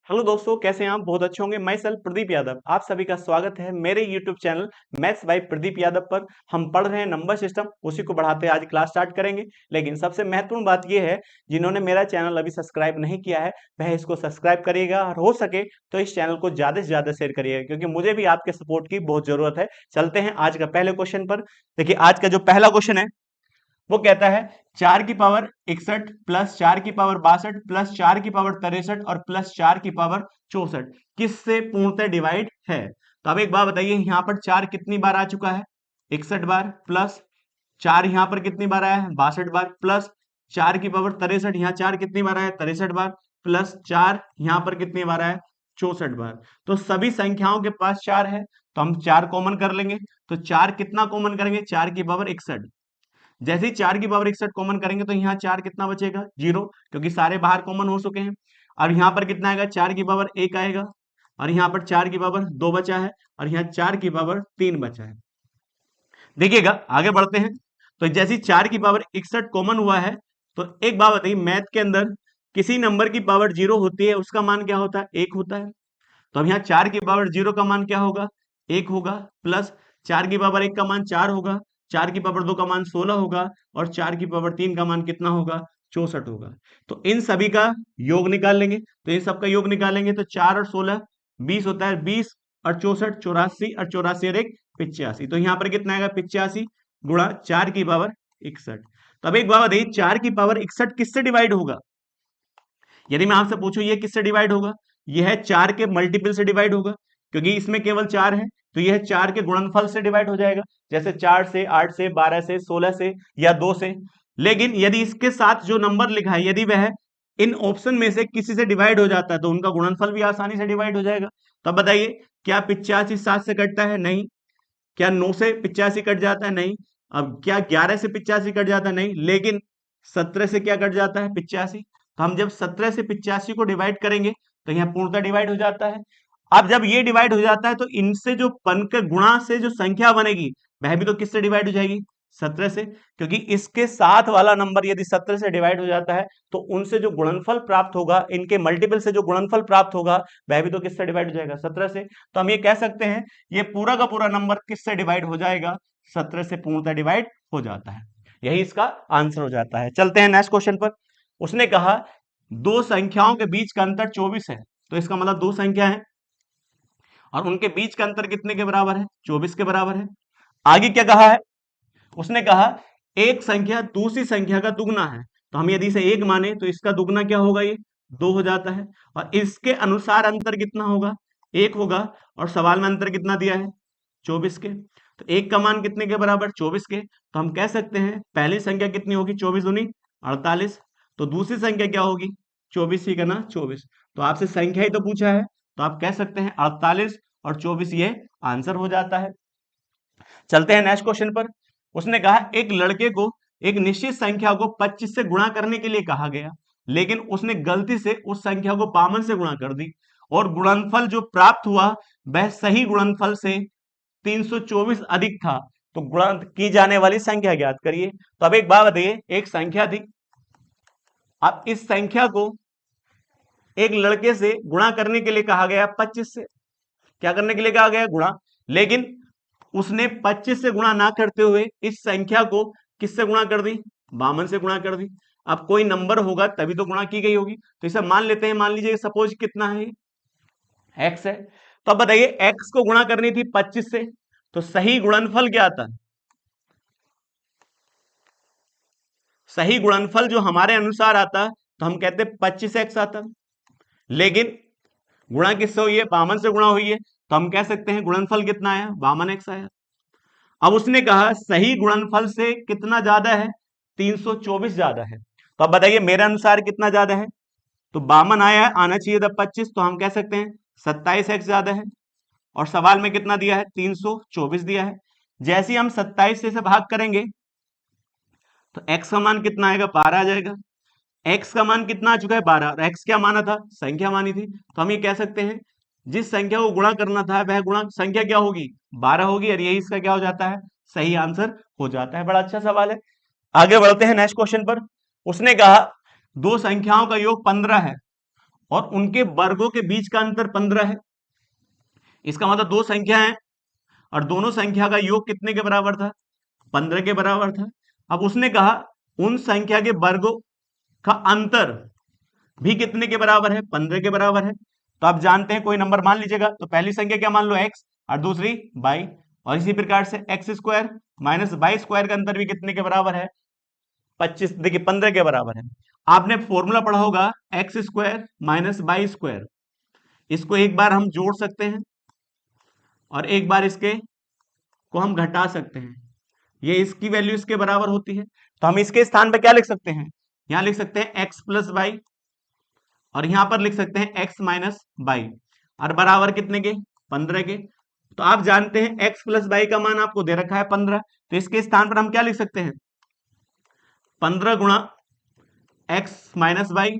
Hello दोस्तों, कैसे हैं आप? बहुत अच्छे होंगे। मैं सेल्फ प्रदीप यादव, आप सभी का स्वागत है मेरे YouTube channel maths by Pradeep Yadav पर। हम पढ़ रहे हैं नंबर सिस्टम, उसी को बढ़ाते आज क्लास स्टार्ट करेंगे। लेकिन सबसे महत्वपूर्ण बात यह है, जिन्होंने मेरा चैनल अभी सब्सक्राइब नहीं किया है वह इसको सब्सक्राइब करिएगा और हो सके तो इस चैनल को ज्यादा से ज्यादा शेयर करिएगा, क्योंकि मुझे भी आपके सपोर्ट की बहुत जरूरत है। चलते हैं आज का पहले क्वेश्चन पर। देखिए, आज का जो पहला क्वेश्चन है वो कहता है 4 की पावर 61 प्लस 4 की पावर 62 प्लस 4 की पावर 63 और प्लस 4 की पावर 64 किससे पूर्णतः डिवाइड है। तो अब एक बात बताइए, यहाँ पर 4 कितनी बार आ चुका है? 61 बार। प्लस 4 यहाँ पर कितनी बार आया है? 62 बार। प्लस 4 की पावर 63, यहाँ 4 कितनी बार आया है? 63 बार। प्लस 4 यहाँ पर कितनी बार आया है? 64 बार। तो सभी संख्याओं के पास 4 है, तो हम 4 कॉमन कर लेंगे। तो 4 कितना कॉमन करेंगे? 4 की पावर 61। जैसे ही 4 की पावर 61 कॉमन करेंगे तो यहाँ 4 कितना बचेगा? 0, क्योंकि सारे बाहर कॉमन हो चुके हैं। अब यहाँ पर कितना आएगा? 4 की पावर 1 आएगा, और यहाँ पर 4 की पावर 2 बचा है, और यहाँ 4 की पावर 3 बचा है। देखिएगा, आगे बढ़ते हैं। तो जैसे ही 4 की पावर 61 कॉमन हुआ है, तो एक बात बताइए, मैथ के अंदर किसी नंबर की पावर 0 होती है, उसका मान क्या होता है? 1 होता है। तो अब यहाँ 4 की पावर 0 का मान क्या होगा? 1 होगा। प्लस 4 की पावर 1 का मान 4 होगा, 4 की पावर 2 का मान 16 होगा, और 4 की पावर 3 का मान कितना होगा? 64 होगा। तो इन सभी का योग निकाल लेंगे। तो इन सब का योग निकालेंगे तो 4 और 16 20 होता है। 20 और 64 84, और 84 और 1 85। तो यहाँ पर कितना आएगा? 85 गुणा 4 की पावर 61। तो अब एक बात बताइए, 4 की पावर 61 किससे डिवाइड होगा? यदि मैं आपसे पूछूं ये किससे डिवाइड होगा, यह 4 के मल्टीपल से डिवाइड होगा, क्योंकि इसमें केवल 4 है। तो यह 4 के गुणनफल से डिवाइड हो जाएगा, जैसे 4 से, 8 से, 12 से, 16 से, या 2 से। लेकिन यदि इसके साथ जो नंबर लिखा है, यदि वह इन ऑप्शन में से किसी से डिवाइड हो जाता है, तो उनका गुणनफल भी आसानी से डिवाइड हो जाएगा। तब बताइए, क्या 85 7 से कटता है? नहीं। क्या 9 से 85 कट जाता है? नहीं। अब क्या 11 से 85 कट जाता है? नहीं। लेकिन 17 से क्या कट जाता है? 85। तो हम जब 17 से 85 को डिवाइड करेंगे तो यहाँ पूर्णतः डिवाइड हो जाता है। अब जब ये डिवाइड हो जाता है तो इनसे जो बनकर गुणा से जो संख्या बनेगी वह भी तो किससे डिवाइड हो जाएगी? 17 से, क्योंकि इसके साथ वाला नंबर यदि 17 से डिवाइड हो जाता है तो उनसे जो गुणनफल प्राप्त होगा, इनके मल्टीपल से जो गुणनफल प्राप्त होगा वह भी तो किससे डिवाइड हो जाएगा? 17 से। तो हम ये कह सकते हैं, ये पूरा का पूरा नंबर किससे डिवाइड हो जाएगा? 17 से पूर्णतः डिवाइड हो जाता है। यही इसका आंसर हो जाता है। चलते हैं नेक्स्ट क्वेश्चन पर। उसने कहा दो संख्याओं के बीच का अंतर 24 है। तो इसका मतलब दो संख्या है और उनके बीच का अंतर कितने के बराबर है? 24 के बराबर है। आगे क्या कहा है? उसने कहा एक संख्या दूसरी संख्या का दुगना है। तो हम यदि इसे 1 माने तो इसका दुगना क्या होगा? ये 2 हो जाता है। और इसके अनुसार अंतर कितना होगा? 1 होगा। और सवाल में अंतर कितना दिया है? 24 के। तो 1 का मान कितने के बराबर? 24 के। तो हम कह सकते हैं पहली संख्या कितनी होगी? 24 दूनी 48। तो दूसरी संख्या क्या होगी? 24 ही का ना 24। तो आपसे संख्या ही तो पूछा है, तो आप कह सकते हैं 48 और 24 ये आंसर हो जाता है। चलते हैं नेक्स्ट क्वेश्चन पर। उसने कहा एक लड़के को एक निश्चित संख्या को 25 से गुणा करने के लिए कहा गया, लेकिन उसने गलती से उस संख्या को 52 से गुणा कर दी, और गुणनफल जो प्राप्त हुआ वह सही गुणनफल से 324 अधिक था। तो गुणा की जाने वाली संख्या ज्ञात करिए। तो अब एक बात बताइए, एक संख्या थी, अब इस संख्या को एक लड़के से गुणा करने के लिए कहा गया 25 से। क्या करने के लिए कहा गया? गुणा। लेकिन उसने 25 से गुणा ना करते हुए इस संख्या को किससे गुणा कर दी? 52 से गुणा कर दी। अब कोई नंबर होगा तभी तो गुणा की गई होगी। तो इसे मान लेते हैं, मान लीजिए सपोज कितना है? x है। तो अब बताइए, x को गुणा करनी थी 25 से, तो सही गुणनफल क्या आता? सही गुणनफल जो हमारे अनुसार आता तो हम कहते 25x आता। लेकिन गुणा किससे हुई है? 52 से गुणा हुई है, तो हम कह सकते हैं गुणनफल कितना आया? 52x आया। अब उसने कहा सही गुणनफल से कितना ज्यादा है? 324 ज्यादा है। तो अब बताइए मेरे अनुसार कितना ज्यादा है? तो 52 आया है, आना चाहिए था 25, तो हम कह सकते हैं 27x ज्यादा है। और सवाल में कितना दिया है? 324 दिया है। जैसे ही हम 27 से भाग करेंगे तो x का मान कितना आएगा? 12 आ जाएगा। x का मान कितना आ चुका है? 12। और x क्या माना था? संख्या मानी थी। तो हम ये कह सकते हैं जिस संख्या को गुणा करना था वह गुणा संख्या क्या होगी? 12 होगी, और यही इसका क्या हो जाता है? सही आंसर हो जाता है। बड़ा अच्छा सवाल है। आगे बढ़ते हैं नेक्स्ट क्वेश्चन पर। उसने कहा दो संख्याओं का योग 15 है और उनके वर्गों के बीच का अंतर 15 है। इसका मतलब दो संख्या है और दोनों संख्या का योग कितने के बराबर था? 15 के बराबर था। अब उसने कहा उन संख्या के वर्गों का अंतर भी कितने के बराबर है? 15 के बराबर है। तो आप जानते हैं कोई नंबर मान लीजिएगा, तो पहली संख्या क्या मान लो x और दूसरी y, और इसी प्रकार से X square minus Y square का अंतर भी कितने के बराबर है? 25, देखिए 15 के बराबर है। आपने फॉर्मूला पढ़ा होगा X square minus Y square, इसको एक बार हम जोड़ सकते हैं और एक बार इसके को हम घटा सकते हैं, ये इसकी वैल्यू इसके बराबर होती है। तो हम इसके स्थान पर क्या लिख सकते हैं? यहां लिख सकते हैं एक्स प्लस वाई और यहां पर लिख सकते हैं एक्स माइनस वाई, और बराबर कितने के? 15 के। तो आप जानते हैं एक्स प्लस वाई का मान आपको दे रखा है 15, तो इसके स्थान पर हम क्या लिख सकते हैं? 15 गुणा एक्स माइनस वाई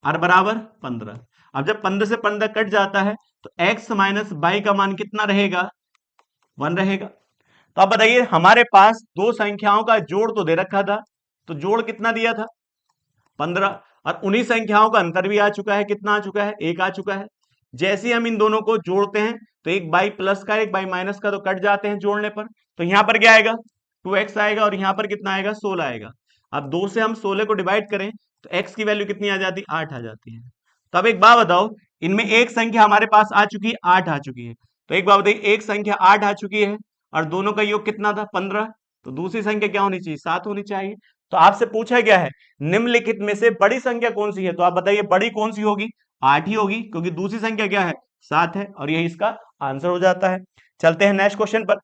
और बराबर 15। अब जब 15 से 15 कट जाता है तो एक्स माइनस वाई का मान कितना रहेगा? 1 रहेगा। तो अब बताइए हमारे पास दो संख्याओं का जोड़ तो दे रखा था, तो जोड़ कितना दिया था? 15, और उन्हीं संख्याओं का अंतर भी आ चुका है। कितना आ चुका है? 1 आ चुका है। जैसे ही हम इन दोनों को जोड़ते हैं तो एक बाई प्लस का एक बाई माइनस का तो कट जाते हैं जोड़ने पर, तो यहां पर क्या आएगा? 2x आएगा और यहां पर कितना आएगा? 16 आएगा। अब 2 से हम 16 को डिवाइड करें तो x की वैल्यू कितनी आ जाती है? 8 आ जाती है। तो अब एक बात बताओ, इनमें एक संख्या हमारे पास आ चुकी है, 8 आ चुकी है। तो एक बात बताइए, एक संख्या 8 आ चुकी है और दोनों का योग कितना था? 15। तो दूसरी संख्या क्या होनी चाहिए? 7 होनी चाहिए। तो आपसे पूछा गया है निम्नलिखित में से बड़ी संख्या कौन सी है, तो आप बताइए बड़ी कौन सी होगी? 8 ही होगी, क्योंकि दूसरी संख्या क्या है? 7 है, और यही इसका आंसर हो जाता है। चलते हैं नेक्स्ट क्वेश्चन पर।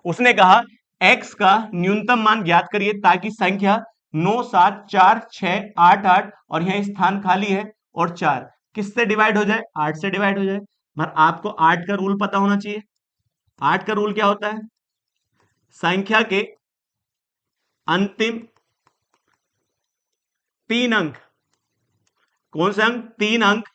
उसने कहा x का न्यूनतम मान ज्ञात करिए ताकि संख्या 9 7 4 6 8 8 और यह स्थान खाली है और 4 किससे डिवाइड हो जाए? 8 से डिवाइड हो जाए। मगर आपको 8 का रूल पता होना चाहिए। 8 का रूल क्या होता है? संख्या के अंतिम 3 अंक, कौन से अंक? 3 अंक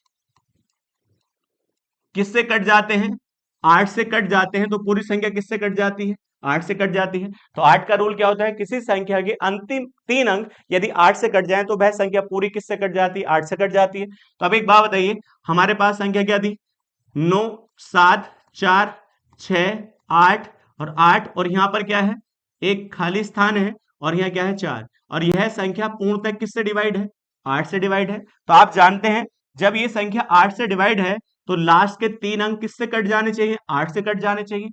किससे कट जाते हैं? 8 से कट जाते हैं। तो पूरी संख्या किससे कट जाती है? 8 से कट जाती है। तो 8 का रूल क्या होता है? किसी संख्या के अंतिम 3 अंक यदि 8 से कट जाए तो वह संख्या पूरी किससे कट जाती है? 8 से कट जाती है। तो अब एक बात बताइए, हमारे पास संख्या क्या थी? 9 7 4 6 8 और 8, और यहां पर क्या है? एक खाली स्थान है, और यहां क्या है? 4, और यह संख्या पूर्णतः किससे डिवाइड है? 8 से डिवाइड है। तो आप जानते हैं जब ये संख्या 8 से डिवाइड है तो लास्ट के 3 अंक किससे कट जाने चाहिए? 8 से कट जाने चाहिए।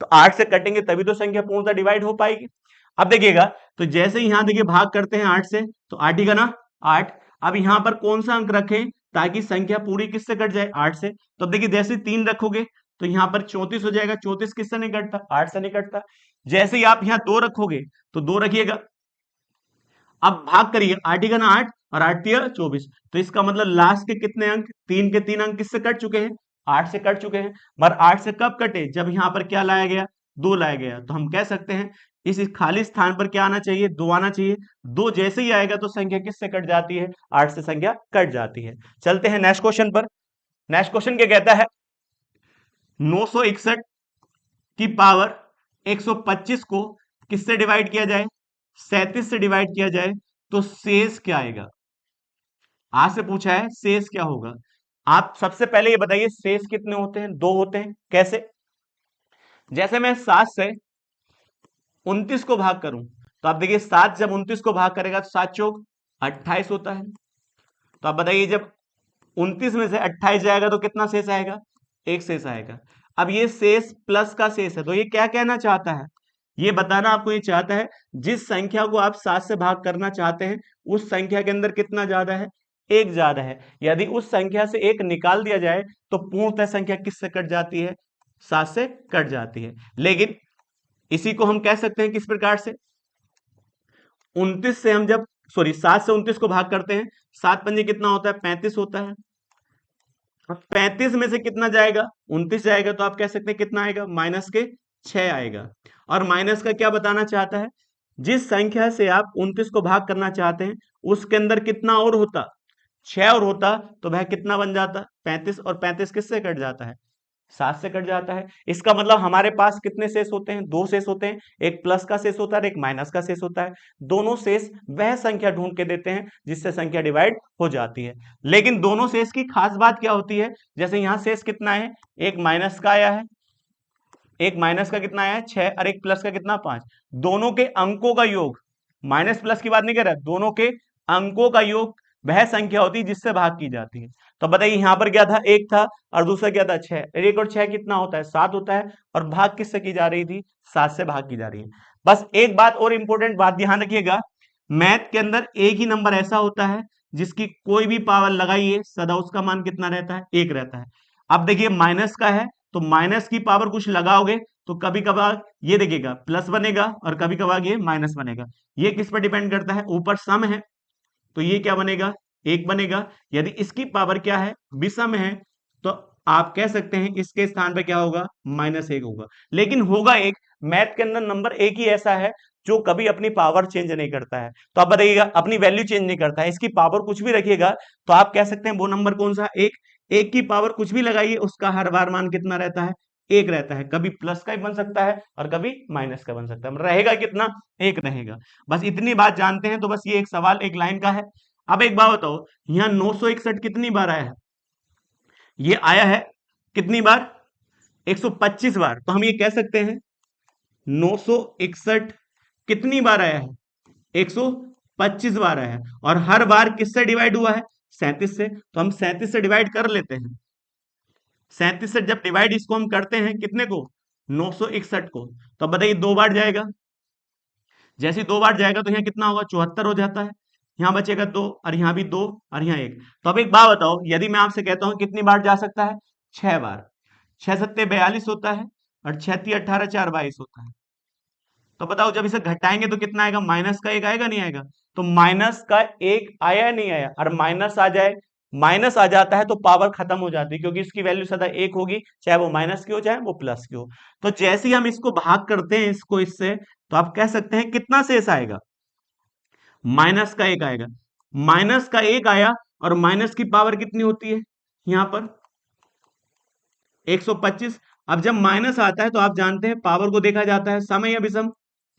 तो 8 से कटेंगे तभी तो संख्या पूर्णतः डिवाइड हो पाएगी। अब देखिएगा, तो जैसे ही यहां देखिए भाग करते हैं 8 से, तो 8 ही का ना 8। अब यहां पर कौन सा अंक रखें ताकि संख्या पूरी किससे कट जाए? 8 से। तो अब देखिए जैसे 3 रखोगे तो यहां पर 34 हो जाएगा। 34 किससे नहीं कटता? 8 से नहीं कटता। जैसे ही आप यहां 2 रखोगे तो 2 रखिएगा। अब भाग करिए, 8 का ना 8 और 8 तिया 24, तो इसका मतलब लास्ट के कितने अंक? 3 के 3 अंक किससे कट चुके हैं? 8 से कट चुके हैं। मगर 8 से कब कटे? जब यहां पर क्या लाया गया? 2 लाया गया। तो हम कह सकते हैं इस खाली स्थान पर क्या आना चाहिए? 2 आना चाहिए। 2 जैसे ही आएगा तो संख्या किससे कट जाती है? 8 से संख्या कट जाती है। चलते हैं नेक्स्ट क्वेश्चन पर। नेक्स्ट क्वेश्चन क्या कहता है? 961 की पावर 125 को किससे डिवाइड किया जाए? 37 से डिवाइड किया जाए तो शेष क्या आएगा? आज से पूछा है शेष क्या होगा। आप सबसे पहले ये बताइए शेष कितने होते हैं? 2 होते हैं। कैसे? जैसे मैं 7 से 29 को भाग करूं तो आप देखिए 7 जब 29 को भाग करेगा तो 7 चौक 28 होता है। तो आप बताइए जब 29 में से 28 जाएगा तो कितना शेष आएगा? 1 शेष आएगा। अब ये शेष प्लस का शेष है, तो ये क्या कहना चाहता है? ये बताना आपको ये चाहता है जिस संख्या को आप 7 से भाग करना चाहते हैं उस संख्या के अंदर कितना ज्यादा है? 1 ज्यादा है। यदि उस संख्या से 1 निकाल दिया जाए तो पूर्णतः संख्या किससे कट जाती है? 7 से कट जाती है। लेकिन इसी को हम कह सकते हैं किस प्रकार से? 29 से हम जब 7 से 29 को भाग करते हैं, 7 पंजे कितना होता है? 35 होता है। 35 में से कितना जाएगा? 29 जाएगा। तो आप कह सकते हैं कितना आएगा? माइनस के 6 आएगा। और माइनस का क्या बताना चाहता है? जिस संख्या से आप 29 को भाग करना चाहते हैं उसके अंदर कितना और होता? 6 और होता तो वह कितना बन जाता? 35, और 35 किससे कट जाता है? 7 से कट जाता है। इसका मतलब हमारे पास कितने शेष होते हैं? 2 शेष होते हैं, एक प्लस का शेष होता है और एक माइनस का शेष होता है। दोनों शेष वह संख्या ढूंढ के देते हैं जिससे संख्या डिवाइड हो जाती है। लेकिन दोनों शेष की खास बात क्या होती है? जैसे यहाँ शेष कितना है? एक माइनस का आया है, एक माइनस का कितना आया है 6 और एक प्लस का कितना 5। दोनों के अंकों का योग, माइनस प्लस की बात नहीं कर रहा, दोनों के अंकों का योग वह संख्या होती है जिससे भाग की जाती है। तो बताइए यहां पर क्या था? 1 था और दूसरा क्या था? 6। 1 और 6 कितना होता है? 7 होता है। और भाग किससे की जा रही थी? 7 से भाग की जा रही है। बस एक बात और इंपॉर्टेंट बात ध्यान रखिएगा, मैथ के अंदर एक ही नंबर ऐसा होता है जिसकी कोई भी पावर लगाइए सदा उसका मान कितना रहता है? 1 रहता है। अब देखिए माइनस का है तो माइनस की पावर कुछ लगाओगे तो कभी कभार ये देखिएगा प्लस बनेगा और कभी कभार ये माइनस बनेगा। ये किस पर डिपेंड करता है? ऊपर सम है तो ये क्या बनेगा? 1 बनेगा। यदि इसकी पावर क्या है? विषम है तो आप कह सकते हैं इसके स्थान पे क्या होगा? -1 होगा। लेकिन होगा एक, मैथ के अंदर नंबर एक ही ऐसा है जो कभी अपनी पावर चेंज नहीं करता है। तो आप बताइएगा, अपनी वैल्यू चेंज नहीं करता है, इसकी पावर कुछ भी रखिएगा तो आप कह सकते हैं वो नंबर कौन सा? एक। एक की पावर कुछ भी लगाइए उसका हर बार मान कितना रहता है? 1 रहता है। कभी प्लस का ही बन सकता है और कभी माइनस का बन सकता है। रहेगा कितना? 1 रहेगा। बस इतनी बात जानते हैं तो बस ये एक सवाल एक लाइन का है। अब एक बात बताओ, यहाँ 961 कितनी बार आया है? ये आया है कितनी बार? 125 बार। तो हम ये कह सकते हैं 961 कितनी बार आया है? 125 बार आया है। और हर बार किससे डिवाइड हुआ है? 37 से। तो हम 37 से डिवाइड कर लेते हैं। 37 से जब डिवाइड इसको हम करते हैं कितने को? 961 को। तो अब बताइए 2 बार जाएगा, जैसे 2 बार जाएगा तो यहाँ कितना होगा? 74 हो जाता है। यहाँ बचेगा 2 और यहाँ भी 2 और यहाँ 1। तो अब एक बात बताओ, यदि मैं आपसे कहता हूँ कितनी बार जा सकता है? 6 बार। 6 सत्ते 42 होता है और 6 ती 18 4 22 होता है। तो बताओ जब इसे घटाएंगे तो कितना आएगा? माइनस का 1 आएगा नहीं आएगा? तो माइनस का 1 आया नहीं आया? और माइनस आ जाए, माइनस आ जाता है तो पावर खत्म हो जाती है क्योंकि इसकी वैल्यू सदा 1 होगी, चाहे वो माइनस की हो चाहे वो प्लस की हो। तो जैसे ही हम इसको भाग करते हैं इसको इससे, तो आप कह सकते हैं कितना शेष आएगा? माइनस का 1 आएगा। माइनस का 1 आया और माइनस की पावर कितनी होती है यहां पर? 125। अब जब माइनस आता है तो आप जानते हैं पावर को देखा जाता है सम है या विषम?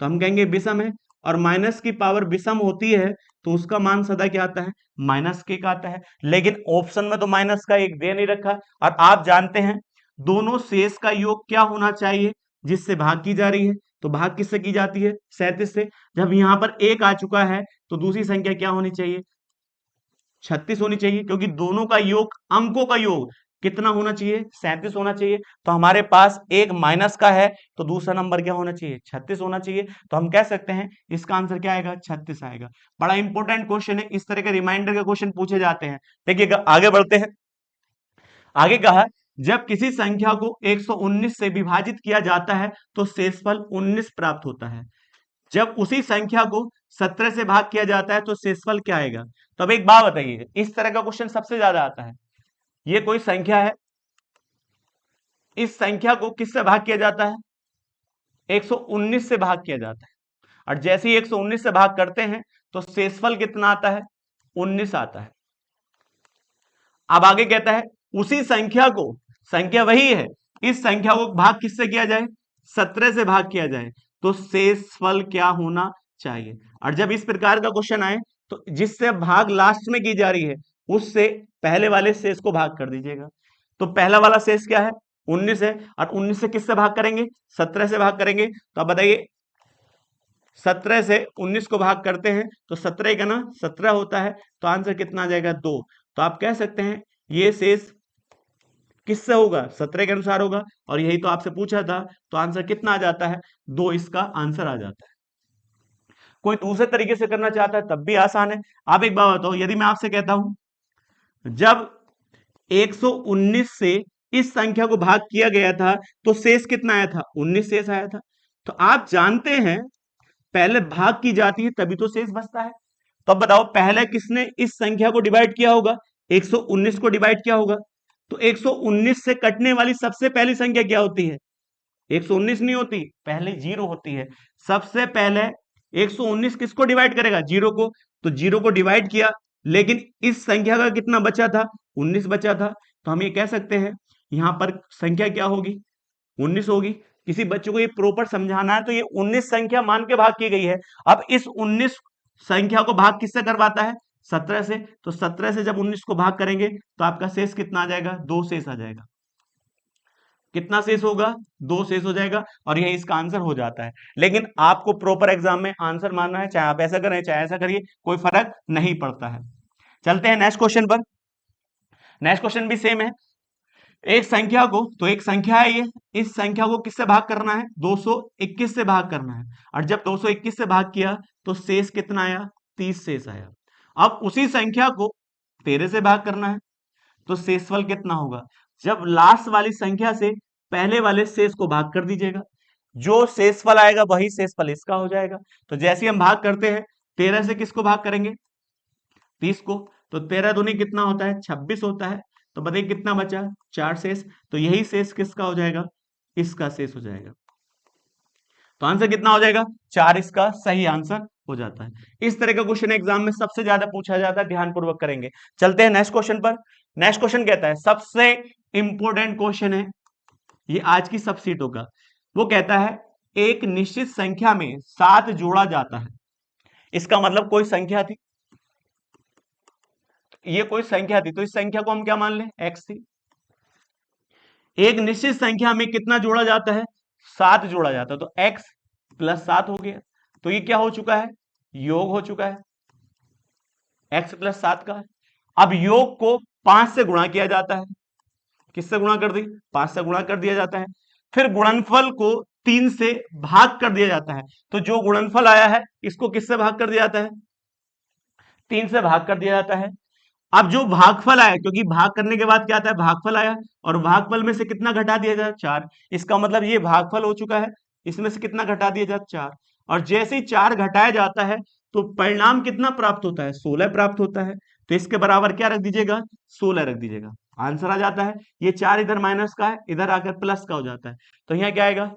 तो हम कहेंगे विषम है। और माइनस की पावर विषम होती है तो उसका मान सदा क्या आता है? -1 आता है। लेकिन ऑप्शन में तो माइनस का 1 दे नहीं रखा। और आप जानते हैं दोनों शेष का योग क्या होना चाहिए जिससे भाग की जा रही है? तो भाग किससे की जाती है? 37 से। जब यहां पर 1 आ चुका है तो दूसरी संख्या क्या होनी चाहिए? 36 होनी चाहिए, क्योंकि दोनों का योग, अंकों का योग कितना होना चाहिए? 37 होना चाहिए। तो हमारे पास एक माइनस का है तो दूसरा नंबर क्या होना चाहिए? 36 होना चाहिए। तो हम कह सकते हैं इसका आंसर क्या आएगा? 36 आएगा। बड़ा इंपॉर्टेंट क्वेश्चन है, इस तरह के रिमाइंडर के क्वेश्चन पूछे जाते हैं। देखिए आगे बढ़ते हैं। आगे कहा जब किसी संख्या को 119 से विभाजित किया जाता है तो शेषफल 19 प्राप्त होता है। जब उसी संख्या को 17 से भाग किया जाता है तो शेषफल क्या आएगा? तो अब एक बात बताइए, इस तरह का क्वेश्चन सबसे ज्यादा आता है। ये कोई संख्या है, इस संख्या को किससे भाग किया जाता है? 119 से भाग किया जाता है। और जैसे ही 119 से भाग करते हैं तो शेषफल कितना आता है? 19 आता है। अब आगे कहता है उसी संख्या को, संख्या वही है, इस संख्या को भाग किससे किया जाए? 17 से भाग किया जाए तो शेषफल क्या होना चाहिए? और जब इस प्रकार का क्वेश्चन आए तो जिससे भाग लास्ट में की जा रही है उससे पहले वाले शेष को भाग कर दीजिएगा। तो पहला वाला शेष क्या है? 19 है। और 19 से किससे भाग करेंगे? 17 से भाग करेंगे। तो अब बताइए 17 से 19 को भाग करते हैं तो 17 का ना 17 होता है। तो आंसर कितना आ जाएगा? 2। तो आप कह सकते हैं ये शेष किससे होगा? 17 के अनुसार होगा। और यही तो आपसे पूछा था। तो आंसर कितना आ जाता है? 2 इसका आंसर आ जाता है। कोई दूसरे तरीके से करना चाहता है तब भी आसान है। आप एक बात बताओ, यदि मैं आपसे कहता हूं जब 119 से इस संख्या को भाग किया गया था तो शेष कितना आया था? 19 शेष आया था। तो आप जानते हैं पहले भाग की जाती है तभी तो शेष बचता है। तो अब बताओ पहले किसने इस संख्या को डिवाइड किया होगा? 119 को डिवाइड किया होगा। तो 119 से कटने वाली सबसे पहली संख्या क्या होती है? 119 नहीं होती, पहले 0 होती है। सबसे पहले 119 किसको डिवाइड करेगा? 0 को। तो 0 को डिवाइड किया, लेकिन इस संख्या का कितना बचा था? 19 बचा था। तो हम ये कह सकते हैं यहां पर संख्या क्या होगी, 19 होगी। किसी बच्चे को ये प्रॉपर समझाना है तो ये 19 संख्या मान के भाग की गई है। अब इस 19 संख्या को भाग किससे करवाता है, 17 से। तो 17 से जब 19 को भाग करेंगे तो आपका शेष कितना आ जाएगा, 2 शेष आ जाएगा। कितना शेष होगा, 2 शेष हो जाएगा और यही इसका आंसर हो जाता है। लेकिन आपको प्रॉपर एग्जाम में आंसर मानना है, चाहे आप ऐसा करें चाहे ऐसा करिए, कोई फर्क नहीं पड़ता है। चलते हैं नेक्स्ट क्वेश्चन पर। नेक्स्ट क्वेश्चन भी सेम है। एक संख्या को, तो एक संख्या है ये, इस संख्या को किससे भाग करना है, 221 से भाग करना है। और जब 221 से भाग किया तो शेष कितना आया, 30 शेष आया। अब उसी संख्या को 13 से भाग करना है तो शेषफल कितना होगा, जब लास्ट वाली संख्या से पहले वाले शेष को भाग कर दीजिएगा, जो शेषफल आएगा वही शेषफल इसका हो जाएगा। तो जैसे हम भाग करते हैं, 13 से किसको भाग करेंगे, 30 को, तो 13 दूनी कितना होता है, 26 होता है। तो बताइए कितना बचा, 4 शेष। तो यही शेष किसका हो जाएगा, इसका शेष हो जाएगा। तो आंसर कितना हो जाएगा, 4 इसका सही आंसर हो जाता है। इस तरह का क्वेश्चन एग्जाम में सबसे ज्यादा पूछा जाता है, ध्यानपूर्वक करेंगे। चलते हैं नेक्स्ट क्वेश्चन पर। नेक्स्ट क्वेश्चन कहता है, सबसे इंपॉर्टेंट क्वेश्चन है ये आज की सब सीटों का। वो कहता है एक निश्चित संख्या में 7 जोड़ा जाता है। इसका मतलब कोई संख्या थी, ये कोई संख्या थी, तो इस संख्या को हम क्या मान लें, x थी। एक निश्चित संख्या में कितना जोड़ा जाता है, 7 जोड़ा जाता है। तो x प्लस 7 हो गया। तो ये क्या हो चुका है, योग हो चुका है x प्लस 7 का। अब योग को 5 से गुणा किया जाता है। किससे गुणा कर दी, 5 से गुणा कर दिया जाता है। फिर गुणनफल को 3 से भाग कर दिया जाता है। तो जो गुणनफल आया है इसको किससे भाग कर दिया जाता है, 3 से भाग कर दिया जाता है। अब जो भागफल आया, क्योंकि भाग करने के बाद क्या आता है, भागफल आया, और भागफल में से कितना घटा दिया जाए, 4। इसका मतलब ये भागफल हो चुका है, इसमें से कितना घटा दिया जाए, 4। और जैसे ही 4 घटाया जाता है तो परिणाम कितना प्राप्त होता है, 16 प्राप्त होता है। तो इसके बराबर क्या रख दीजिएगा, 16 रख दीजिएगा, आंसर आ जाता है। ये 4 इधर माइनस का है, इधर आकर प्लस का हो जाता है। तो यहाँ क्या आएगा,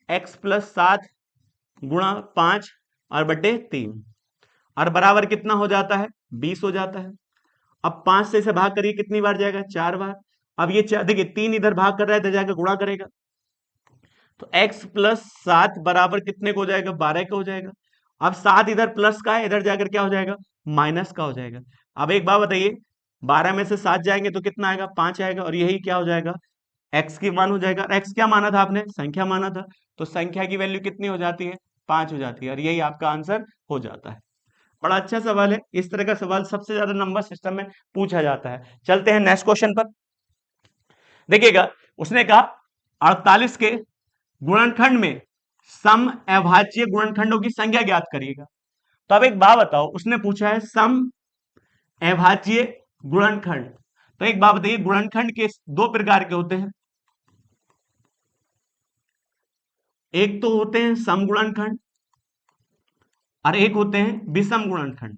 x प्लस 7 गुणा 5 और बटे 3, और बराबर कितना हो जाता है, 20 हो जाता है। अब 5 से इसे भाग करिए, कितनी बार जाएगा, 4 बार। अब ये देखिए 3 इधर भाग कर रहा है तो जाकर गुणा करेगा। तो x प्लस 7 बराबर कितने को हो जाएगा, 12 का हो जाएगा। अब 7 इधर प्लस का है, इधर जाकर क्या हो जाएगा, माइनस का हो जाएगा। अब एक बात बताइए, 12 में से 7 जाएंगे तो कितना आएगा, 5 आएगा, और यही क्या हो जाएगा, x की मान हो जाएगा। x क्या माना था आपने, संख्या माना था, तो संख्या की वैल्यू कितनी हो जाती है, 5 हो जाती है, और यही आपका आंसर हो जाता है। बड़ा अच्छा सवाल है, इस तरह का सवाल सबसे ज्यादा नंबर सिस्टम में पूछा जाता है। चलते हैं नेक्स्ट क्वेश्चन पर। देखिएगा, उसने कहा 48 के गुणनखंड में सम अभाज्य गुणनखंडों की संख्या ज्ञात करिएगा। तो अब एक बात बताओ, उसने पूछा है सम अभाज्य गुणनखंड। तो एक बात बताइए, गुणनखंड के 2 प्रकार के होते हैं, एक तो होते हैं सम गुणनखंड और एक होते हैं विषम गुणनखंड।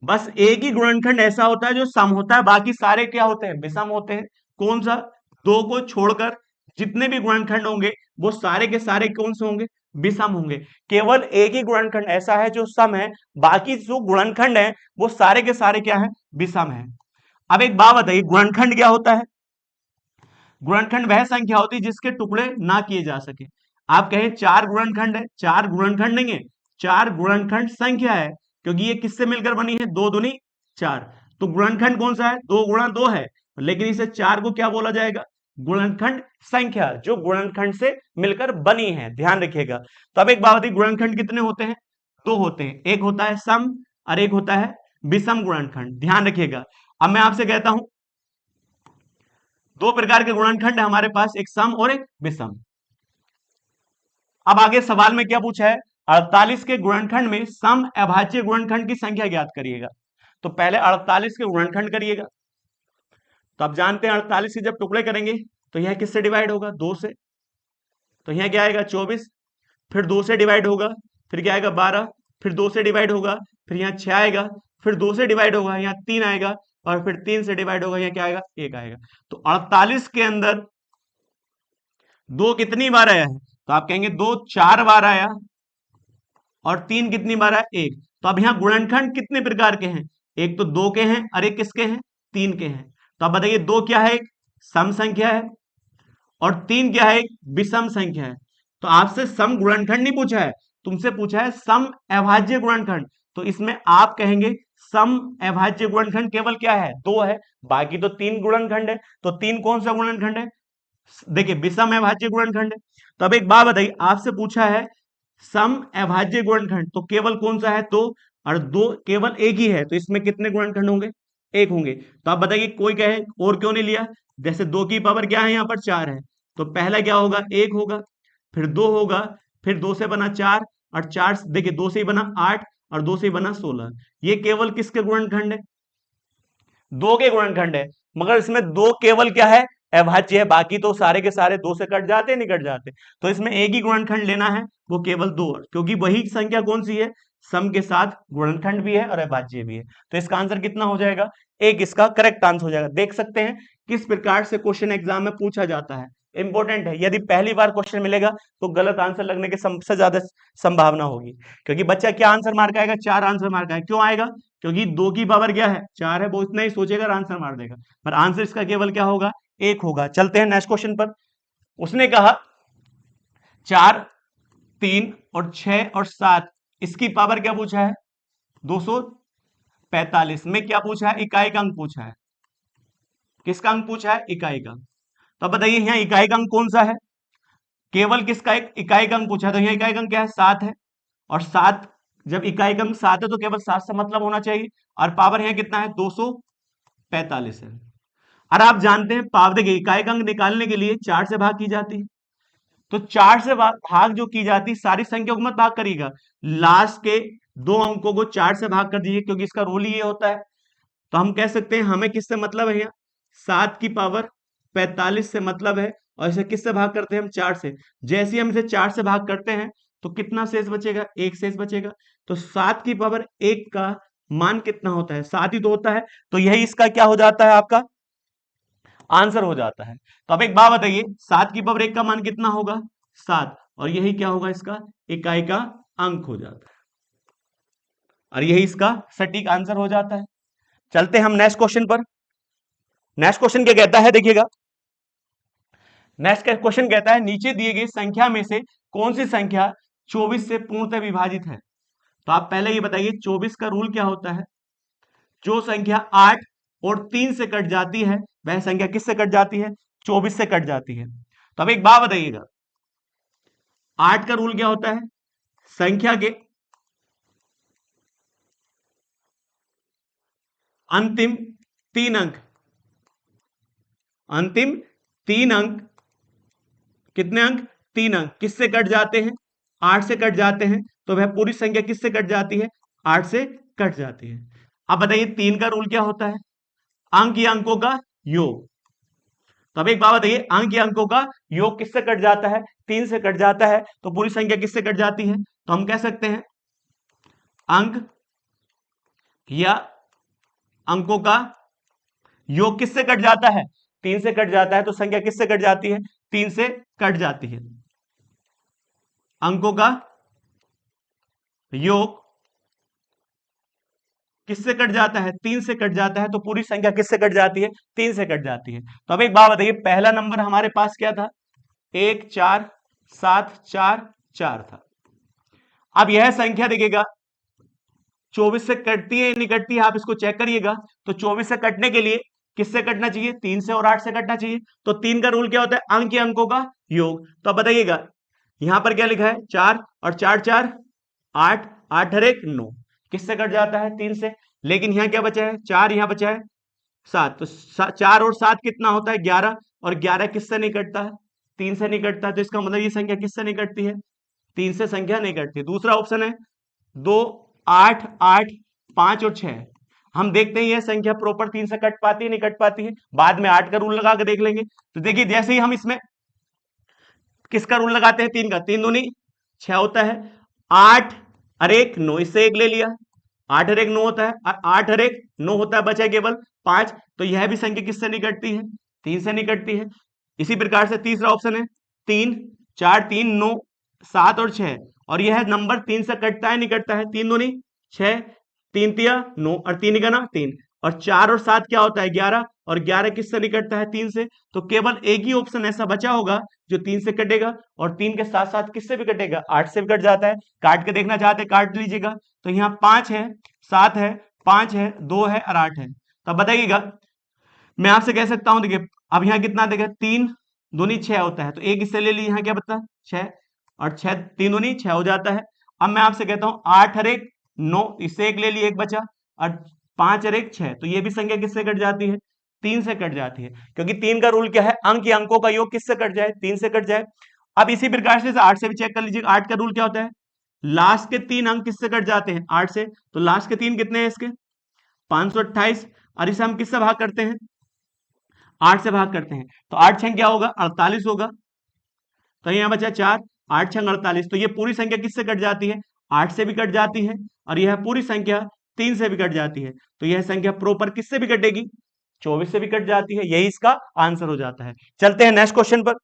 बस एक ही गुणनखंड ऐसा होता है जो सम होता है, बाकी सारे क्या होते हैं, विषम होते हैं। कौन सा, 2 को छोड़कर जितने भी गुणनखंड होंगे वो सारे के सारे कौन से होंगे, विषम होंगे। केवल एक ही गुणनखंड ऐसा है जो सम है, बाकी जो गुणनखंड है वो सारे के सारे क्या है, विषम है। अब एक बात बताइए, गुणनखंड क्या होता है, गुणनखंड वह संख्या होती है जिसके टुकड़े ना किए जा सके। आप कहें 4 गुणनखंड है, 4 गुणनखंड नहीं है, 4 गुणनखंड संख्या है, क्योंकि ये किससे मिलकर बनी है, 2 दूनी 4। तो गुणनखंड कौन सा है, 2 गुणा 2 है, लेकिन इसे 4 को क्या बोला जाएगा, गुणनखंड संख्या, जो गुणनखंड से मिलकर बनी है, ध्यान रखिएगा। तो अब एक बात बताइए, गुणनखंड कितने होते हैं, 2 होते हैं, एक होता है सम और एक होता है विषम गुणनखंड, ध्यान रखिएगा। अब मैं आपसे कहता हूं 2 प्रकार के गुणनखंड है हमारे पास, एक सम और एक विषम। अब आगे सवाल में क्या पूछा है, 48 के गुणनखंड में सम अभाज्य गुणनखंड की संख्या ज्ञात करिएगा। तो पहले 48 के गुणनखंड करिएगा। तो आप जानते हैं 48 के जब टुकड़े करेंगे तो यह किससे डिवाइड होगा, 2 से। तो यह क्या आएगा, 24, फिर 2 से डिवाइड होगा, फिर क्या आएगा, 12, फिर 2 से डिवाइड होगा, फिर यहाँ 6 आएगा, फिर 2 से डिवाइड होगा, यहाँ 3 आएगा, और फिर 3 से डिवाइड होगा, यहाँ क्या आएगा, 1 आएगा। तो 48 के अंदर 2 कितनी बार आया है, तो आप कहेंगे 2 4 बार आया, और 3 कितनी बार आया, 1। तो अब यहाँ गुणनखंड कितने प्रकार के हैं, एक तो 2 के हैं और एक किसके हैं, 3 के हैं। तो आप बताइए 2 क्या है? एक सम संख्या है और 3 क्या है? एक विषम संख्या है। तो आपसे सम गुणनखंड नहीं पूछा है, तुमसे पूछा है सम अभाज्य गुणनखंड। तो इसमें आप कहेंगे सम अभाज्य गुणनखंड केवल क्या है? 2 है, बाकी तो 3 गुणनखंड है। तो 3 कौन सा गुणनखंड है? देखिए विषम अभाज्य गुणनखंड है। तो अब एक बात बताइए, आपसे पूछा है सम अभाज्य गुणनखंड, तो केवल कौन सा है? 2, और 2 केवल एक ही है, तो इसमें कितने गुणनखंड होंगे? एक होंगे। तो आप बताइए कोई कहे और क्यों नहीं लिया? जैसे 2 की पावर क्या है? यहाँ पर 4 है, तो पहला क्या होगा? 1 होगा, फिर 2 होगा, फिर 2 से बना 4, और 4 देखिए 2 से ही बना 8, और 2 से ही बना 16। ये केवल किसके गुणनखंड है? 2 के गुणनखंड है। मगर इसमें 2 केवल क्या है? अभाज्य है, बाकी तो सारे के सारे 2 से कट जाते, नहीं कट जाते। तो इसमें एक ही गुणनखंड लेना है, वो केवल 2, क्योंकि वही संख्या कौन सी है? सम के साथ गुणनखंड भी है और अभाज्य भी है। तो इसका आंसर कितना हो जाएगा? एक इसका करेक्ट आंसर हो जाएगा। देख सकते हैं किस प्रकार से क्वेश्चन एग्जाम में पूछा जाता है, इंपॉर्टेंट है। यदि पहली बार क्वेश्चन मिलेगा तो गलत आंसर लगने की सबसे ज्यादा संभावना होगी, क्योंकि बच्चा क्या आंसर मार के आएगा? 4 आंसर मार के आएगा। क्यों आएगा? क्योंकि 2 की पावर क्या है? 4 है, वो इतना ही सोचेगा और आंसर मार देगा। पर आंसर इसका केवल क्या होगा? 1 होगा। चलते हैं नेक्स्ट क्वेश्चन पर। उसने कहा 4, 3 और 6 और 7, इसकी पावर क्या पूछा है? 245 में क्या पूछा है? इकाई का अंक पूछा है। किसका अंक पूछा है? इकाई का। तो अब बताइए यहाँ इकाई का अंक कौन सा है? केवल किसका? एक इकाई का अंक पूछा है, तो यहाँ इकाई का अंक क्या है? 7 है। और 7, जब इकाई का अंक 7 है तो केवल 7 से मतलब होना चाहिए। और पावर यहाँ कितना है? 245 है। और आप जानते हैं पावर, देखिए इकाई का अंक निकालने के लिए 4 से भाग की जाती है। तो 4 से भाग जो की जाती है, सारी संख्या को मत भाग करिएगा, लास्ट के 2 अंकों को 4 से भाग कर दीजिए, क्योंकि इसका रूल ही ये होता है। तो हम कह सकते हैं हमें किससे मतलब है? यहाँ 7 की पावर 45 से मतलब है, और इसे किससे भाग करते हैं? हम 4 से। जैसे ही हम इसे 4 से भाग करते हैं तो कितना शेष बचेगा? 1 शेष बचेगा। तो 7 की पावर 1 का मान कितना होता है? 7 ही तो होता है। तो यही इसका क्या हो जाता है? आपका आंसर हो जाता है। तो अब एक बात बताइए, 7 की पावर 1 का मान कितना होगा? 7, और यही क्या होगा? इसका इकाई का अंक हो जाता है, और यही इसका सटीक आंसर हो जाता है। चलते हैं हम नेक्स्ट क्वेश्चन पर। नेक्स्ट क्वेश्चन क्या कहता है? देखिएगा, नेक्स्ट क्वेश्चन कहता है नीचे दिए गई संख्या में से कौन सी संख्या 24 से पूर्णतः विभाजित है? तो आप पहले ये बताइए 24 का रूल क्या होता है? जो संख्या 8 और 3 से कट जाती है, वह संख्या किससे कट जाती है? 24 से कट जाती है। तो अब एक बात बताइएगा, 8 का रूल क्या होता है? संख्या के अंतिम 3 अंक, अंतिम 3 अंक, कितने अंक? 3 अंक किससे कट जाते हैं? 8 से कट जाते हैं। तो वह पूरी संख्या किससे कट जाती है? 8 से कट जाती है। अब बताइए 3 का रूल क्या होता है? अंक या अंकों का योग। तो अब एक बात बताइए, अंक या अंकों का योग किससे कट जाता है? 3 से कट जाता है। तो पूरी संख्या किससे कट जाती है? तो हम कह सकते हैं अंक या अंकों का योग किससे कट जाता है? 3 से कट जाता है। तो संख्या किससे कट जाती है? 3 से कट जाती है। अंकों का योग किससे कट जाता है? 3 से कट जाता है। तो पूरी संख्या किससे कट जाती है? 3 से कट जाती है। तो अब एक बात बताइए, पहला नंबर हमारे पास क्या था? 1 4 7 4 4 था। अब यह संख्या देखिएगा 24 से कटती है या नहीं कटती है, आप इसको चेक करिएगा। तो 24 से कटने के लिए किससे कटना चाहिए? 3 से और 8 से कटना चाहिए। तो 3 का रूल क्या होता है? अंक या अंकों का योग। तो अब बताइएगा यहां पर क्या लिखा है? 4 और 4 4 8, 8 हर एक 9, किससे कट जाता है? 3 से। लेकिन यहां क्या बचा है? 4 यहां बचा है 7। तो 4 और 7 कितना होता है? 11, और 11 किससे नहीं कटता है? 3 से नहीं कटता। तो इसका मतलब ये संख्या किससे नहीं कटती है? 3 से संख्या नहीं कटती। दूसरा ऑप्शन है 2 8 8 5 और 6। हम देखते हैं यह संख्या प्रॉपर 3 से कट पाती है नहीं कट पाती है, बाद में 8 का रूल लगा के देख लेंगे। तो देखिए जैसे ही हम इसमें किसका रूल लगाते हैं? 3 का, 3 दूनी 6 होता है, 8 और 1 9, इससे 1 ले लिया, 8 और 1 9 होता है, और 8 और 1 9 होता है, बचा केवल 5। तो यह भी संख्या किससे नहीं कटती है? 3 से नहीं कटती है। इसी प्रकार से तीसरा ऑप्शन है 3 4 3 9 7 और 6, और यह नंबर 3 से कटता है नहीं कटता है? 3 दूनी 6, 3 तिया 9 और 3 का ना 3, और 4 और 7 क्या होता है 11, और 11 किससे निकटता है 3 से, तो केवल एक ही ऑप्शन ऐसा बचा होगा जो 3 से कटेगा, और 3 के साथ साथ किससे भी कटेगा 8 से भी कट जाता है। काट के देखना चाहते हैं काट लीजिएगा। तो यहाँ 5 है, 7 है, 5 है, 2 है और 8 है। तो अब बताइएगा, मैं आपसे कह सकता हूं, देखिए अब यहाँ कितना देगा 3 दूनी 6 होता है, तो एक इससे ले ली, यहाँ क्या बता 6, और 6 3 दूनी 6 हो जाता है। अब मैं आपसे कहता हूँ 8 और 1 9, इससे एक ले ली, एक बचा, और 5 और 1 6, तो ये भी संख्या किससे कट जाती है 3 से कट जाती है, क्योंकि 3 का रूल क्या है, अंक या अंकों का योग किससे कट जाए 3 से कट जाए। अब इसी प्रकार से 8 से भी चेक कर लीजिए, 8 का रूल क्या होता है, लास्ट के 3 अंक किससे कट जाते हैं 8 से, तो लास्ट के 3 कितने हैं इसके 528, और इसे हम किससे भाग करते हैं 8 से भाग करते हैं, तो 8 छंग क्या होगा 48 होगा, तो यहाँ बचा 4, 8 छंग 48, तो ये पूरी संख्या किससे कट जाती है 8 से भी कट जाती है, और यह पूरी संख्या 3 से भी कट जाती है, तो यह संख्या प्रॉपर किससे भी कटेगी 24 से भी कट जाती है, यही इसका आंसर हो जाता है। चलते हैं नेक्स्ट क्वेश्चन पर।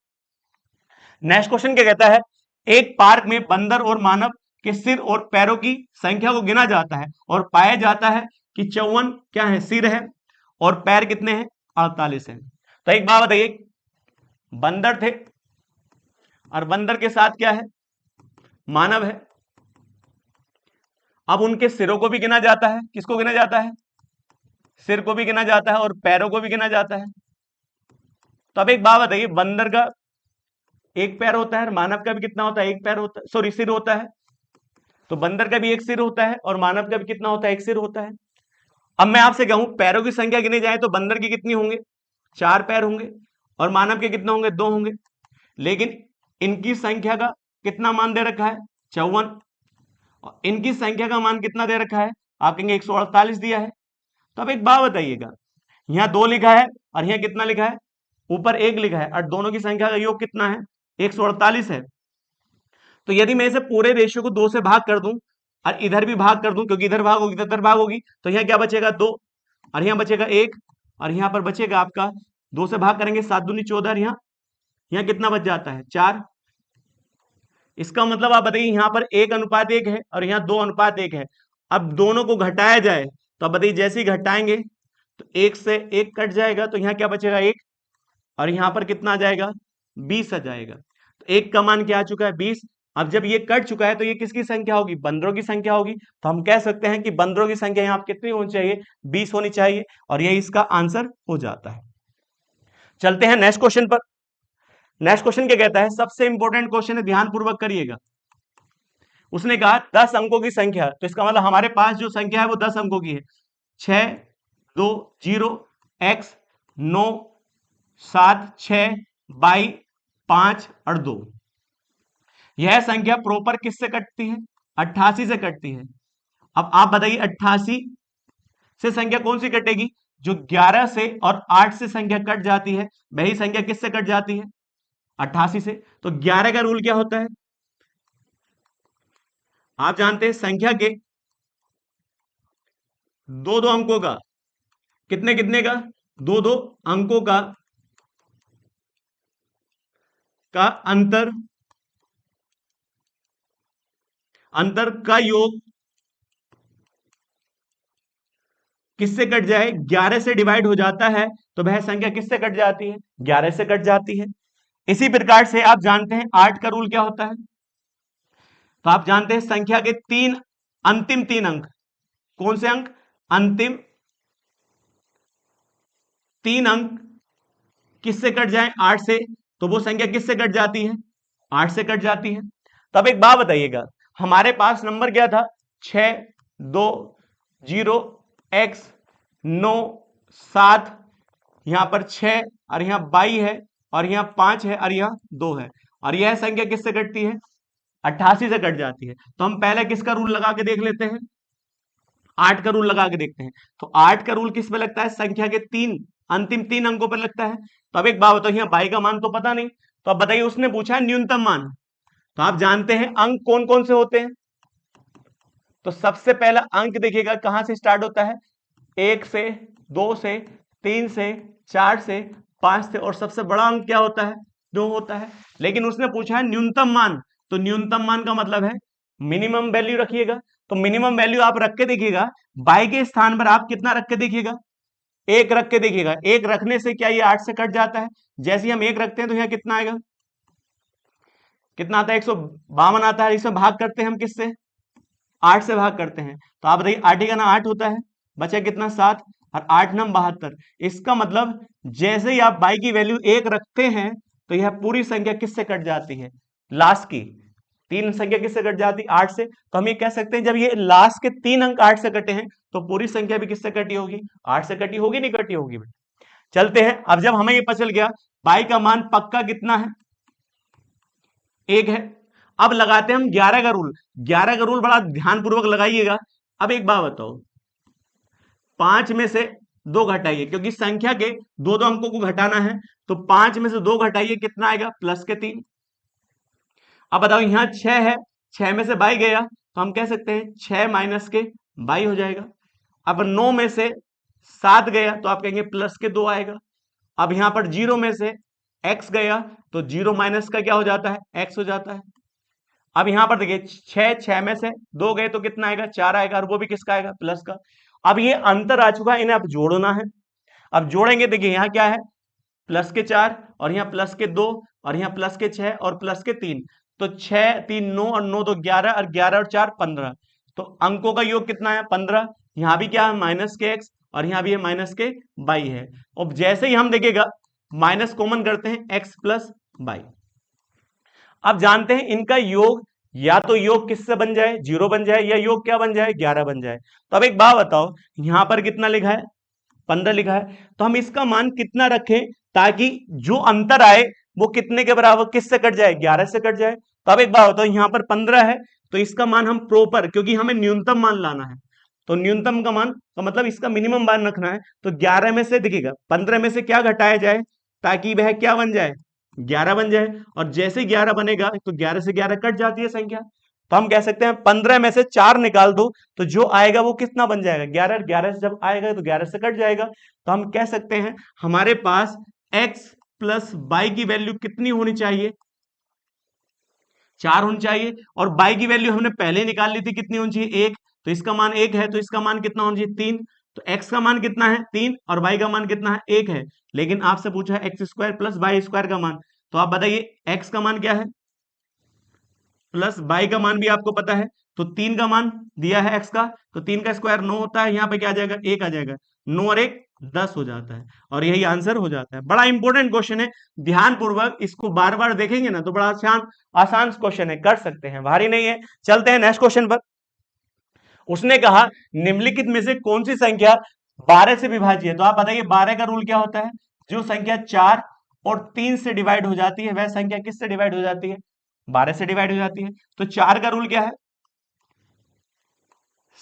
नेक्स्ट क्वेश्चन क्या कहता है, एक पार्क में बंदर और मानव के सिर और पैरों की संख्या को गिना जाता है और पाया जाता है कि 54 क्या है सिर है और पैर कितने हैं 48 है। तो एक बात बताइए, बंदर थे और बंदर के साथ क्या है मानव है, अब उनके सिरों को भी गिना जाता है, किसको गिना जाता है सिर को भी गिना जाता है और पैरों को भी गिना जाता है। तो अब एक बात बताइए, बंदर का एक पैर होता है और मानव का भी कितना होता है एक पैर होता है, सॉरी सिर होता है, तो बंदर का भी एक सिर होता है और मानव का भी कितना होता है एक सिर होता है। अब मैं आपसे कहूं पैरों की संख्या गिने जाए तो बंदर की कितनी होंगे 4 पैर होंगे और मानव के कितने होंगे 2 होंगे, लेकिन इनकी संख्या का कितना मान दे रखा है 54, और इनकी संख्या का मान कितना दे रखा है आप कहेंगे 148 दिया है। तो अब एक बात बताइएगा, यहाँ 2 लिखा है और यहाँ कितना लिखा है ऊपर 1 लिखा है, और दोनों की संख्या का योग कितना है 148 है। तो यदि मैं इसे पूरे रेशियो को 2 से भाग कर दूं और इधर भी भाग कर दूं, क्योंकि इधर भाग होगी इधर भाग होगी, तो यहाँ क्या बचेगा 2, और यहाँ बचेगा 1, और यहाँ पर बचेगा आपका 2 से भाग करेंगे 7 दूनी 14, और यहाँ कितना बच जाता है 4। इसका मतलब आप बताइए यहाँ पर 1:1 है और यहाँ 2:1 है। अब दोनों को घटाया जाए तो अब बताइए जैसे ही घटाएंगे तो 1 से 1 कट जाएगा, तो यहाँ क्या बचेगा 1, और यहाँ पर कितना आ जाएगा 20 आ जाएगा। तो 1 का मान क्या आ चुका है 20। अब जब ये कट चुका है तो ये किसकी संख्या होगी बंदरों की संख्या होगी, तो हम कह सकते हैं कि बंदरों की संख्या यहाँ कितनी होनी चाहिए 20 होनी चाहिए, और यही इसका आंसर हो जाता है। चलते हैं नेक्स्ट क्वेश्चन पर। नेक्स्ट क्वेश्चन क्या कहता है, सबसे इंपॉर्टेंट क्वेश्चन है, ध्यानपूर्वक करिएगा। उसने कहा 10 अंकों की संख्या, तो इसका मतलब हमारे पास जो संख्या है वो 10 अंकों की है, 6 2 0 x 9 7 6 22 5 और 2। यह संख्या प्रॉपर किससे कटती है 88 से कटती है। अब आप बताइए 88 से संख्या कौन सी कटेगी, जो 11 से और 8 से संख्या कट जाती है वही संख्या किससे कट जाती है 88 से। तो 11 का रूल क्या होता है आप जानते हैं, संख्या के दो दो अंकों का कितने कितने का दो दो अंकों का अंतर का योग किससे कट जाए 11 से डिवाइड हो जाता है, तो वह संख्या किससे कट जाती है 11 से कट जाती है। इसी प्रकार से आप जानते हैं 8 का रूल क्या होता है, तो आप जानते हैं संख्या के अंतिम तीन अंक, कौन से अंक अंतिम 3 अंक किससे कट जाए 8 से, तो वो संख्या किससे कट जाती है 8 से कट जाती है। तब एक बात बताइएगा, हमारे पास नंबर क्या था 6 2 0 x 9 7, यहां पर 6 और यहां 22 है और यहां 5 है और यहां 2 है, और यह संख्या किससे कटती है 88 से कट जाती है। तो हम पहले किसका रूल लगा के देख लेते हैं 8 का रूल लगा के देखते हैं। तो 8 का रूल किस पे लगता है संख्या के अंतिम 3 अंकों पर लगता है। तो अब एक बात बताओ, यहाँ 22 का मान तो पता नहीं, तो अब बताइए उसने पूछा है न्यूनतम मान, तो आप जानते हैं अंक कौन कौन से होते हैं, तो सबसे पहला अंक देखिएगा कहां से स्टार्ट होता है 1 से 2 से 3 से 4 से 5 से, और सबसे बड़ा अंक क्या होता है 2 होता है। लेकिन उसने पूछा है न्यूनतम मान, तो न्यूनतम मान का मतलब है मिनिमम वैल्यू रखिएगा, तो मिनिमम वैल्यू आप रख के देखिएगा 22 के स्थान पर आप कितना रख के देखिएगा एक रख के देखिएगा, एक रखने से क्या ये 8 से कट जाता है। जैसे ही हम एक रखते हैं तो यहाँ कितना आएगा, कितना आता है, 152 आता है। इसमें भाग करते हैं हम किससे, 8 से भाग करते हैं। तो आप बताइए 8 का ना 8 होता है, बचा कितना 7, और 8 नम 72। इसका मतलब जैसे ही आप बाई की वैल्यू 1 रखते हैं तो यह पूरी संख्या किससे कट जाती है, लास्ट की 3 संख्या किससे कट जाती है, 8 से। तो हम ये कह सकते हैं जब ये लास्ट के 3 अंक 8 से कटे हैं तो पूरी संख्या भी किससे कटी होगी, 8 से कटी होगी, नहीं कटी होगी। चलते हैं, अब जब हमें ये पता चल गया बाई का मान पक्का कितना है, 1 है। अब लगाते हैं हम 11 का रूल। 11 का रूल बड़ा ध्यानपूर्वक लगाइएगा। अब एक बात बताओ, 5 में से 2 घटाइए, क्योंकि संख्या के दो दो अंकों को घटाना है। तो 5 में से 2 घटाइए, कितना आएगा, प्लस के 3। अब बताओ यहाँ 6 है, 6 में से 22 गया तो हम कह सकते हैं 6 माइनस के 22 हो जाएगा। अब 9 में से 7 गया तो आप कहेंगे प्लस के 2 आएगा। अब यहां पर 0 में से x गया तो 0 माइनस का क्या हो जाता है, x हो जाता है। अब यहां पर देखिए 6 में से 2 गए तो कितना आएगा, 4 आएगा, और वो भी किसका आएगा, प्लस का। अब ये अंतर आ चुका है, इन्हें आप जोड़ना है। अब जोड़ेंगे, देखिए यहाँ क्या है, प्लस के 4 और यहाँ प्लस के 2 और यहाँ प्लस के 6 और प्लस के 3। तो 6 3 9 और 9 तो 11 और 11 और 4 15। तो अंकों का योग कितना है, 15। यहाँ भी क्या है, माइनस के x और यहाँ भी है माइनस के 22 है। अब जैसे ही हम देखिएगा माइनस कॉमन करते हैं, x प्लस 22। अब जानते हैं इनका योग, या तो योग किससे बन जाए, 0 बन जाए, या योग क्या बन जाए, 11 बन जाए। तो अब एक बात बताओ, यहां पर कितना लिखा है, 15 लिखा है, तो हम इसका मान कितना रखें ताकि जो अंतर आए वो कितने के बराबर, किससे कट जाए, 11 से कट जाए। तो अब एक बात बताओ, यहां पर 15 है तो इसका मान हम प्रॉपर, क्योंकि हमें न्यूनतम मान लाना है, तो न्यूनतम का मान का मतलब इसका मिनिमम मान रखना है। तो 11 में से देखिएगा 15 में से क्या घटाया जाए ताकि वह क्या बन जाए, 11 बन जाए। और जैसे 11 बनेगा तो 11 से 11 कट जाती है संख्या। तो हम कह सकते हैं 15 में से 4 निकाल दो तो जो आएगा वो कितना बन जाएगा, 11। 11 से जब आएगा तो 11 से कट जाएगा। तो हम कह सकते हैं हमारे पास x प्लस बाई की वैल्यू कितनी होनी चाहिए, 4 होनी चाहिए। और बाई की वैल्यू हमने पहले निकाल ली थी, कितनी होनी चाहिए, 1। तो इसका मान 1 है तो इसका मान कितना होना चाहिए, 3। तो x का मान कितना है, 3, और y का मान कितना है, 1 है। लेकिन आपसे पूछा है X square plus Y square का मान। तो आप बताइए x का मान क्या है, प्लस y का मान भी आपको पता है। तो 3 का मान दिया है x का, तो 3 का स्क्वायर 9 होता है, यहाँ पे क्या आ जाएगा, 1 आ जाएगा। 9 और 1 10 हो जाता है, और यही आंसर हो जाता है। बड़ा इंपॉर्टेंट क्वेश्चन है, ध्यान पूर्वक इसको बार बार देखेंगे ना तो बड़ा आसान आसान क्वेश्चन है, कर सकते हैं, भारी नहीं है। चलते हैं नेक्स्ट क्वेश्चन पर। उसने कहा निम्नलिखित में से कौन सी संख्या 12 से विभाज्य है। तो आप बताइए 12 का रूल क्या होता है, जो संख्या 4 और 3 से डिवाइड हो जाती है वह संख्या किससे डिवाइड हो जाती है, 12 से डिवाइड हो जाती है। तो 4 का रूल क्या है,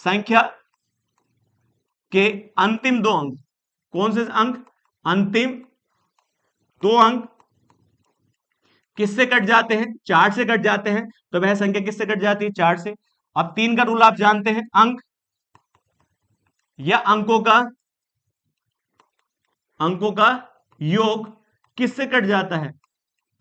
संख्या के अंतिम 2 अंक, कौन से अंक, अंतिम 2 अंक किससे कट जाते हैं, 4 से कट जाते हैं। तो वह संख्या किससे कट जाती है, 4 से। अब 3 का रूल आप जानते हैं, अंक या अंकों का योग किससे कट जाता है,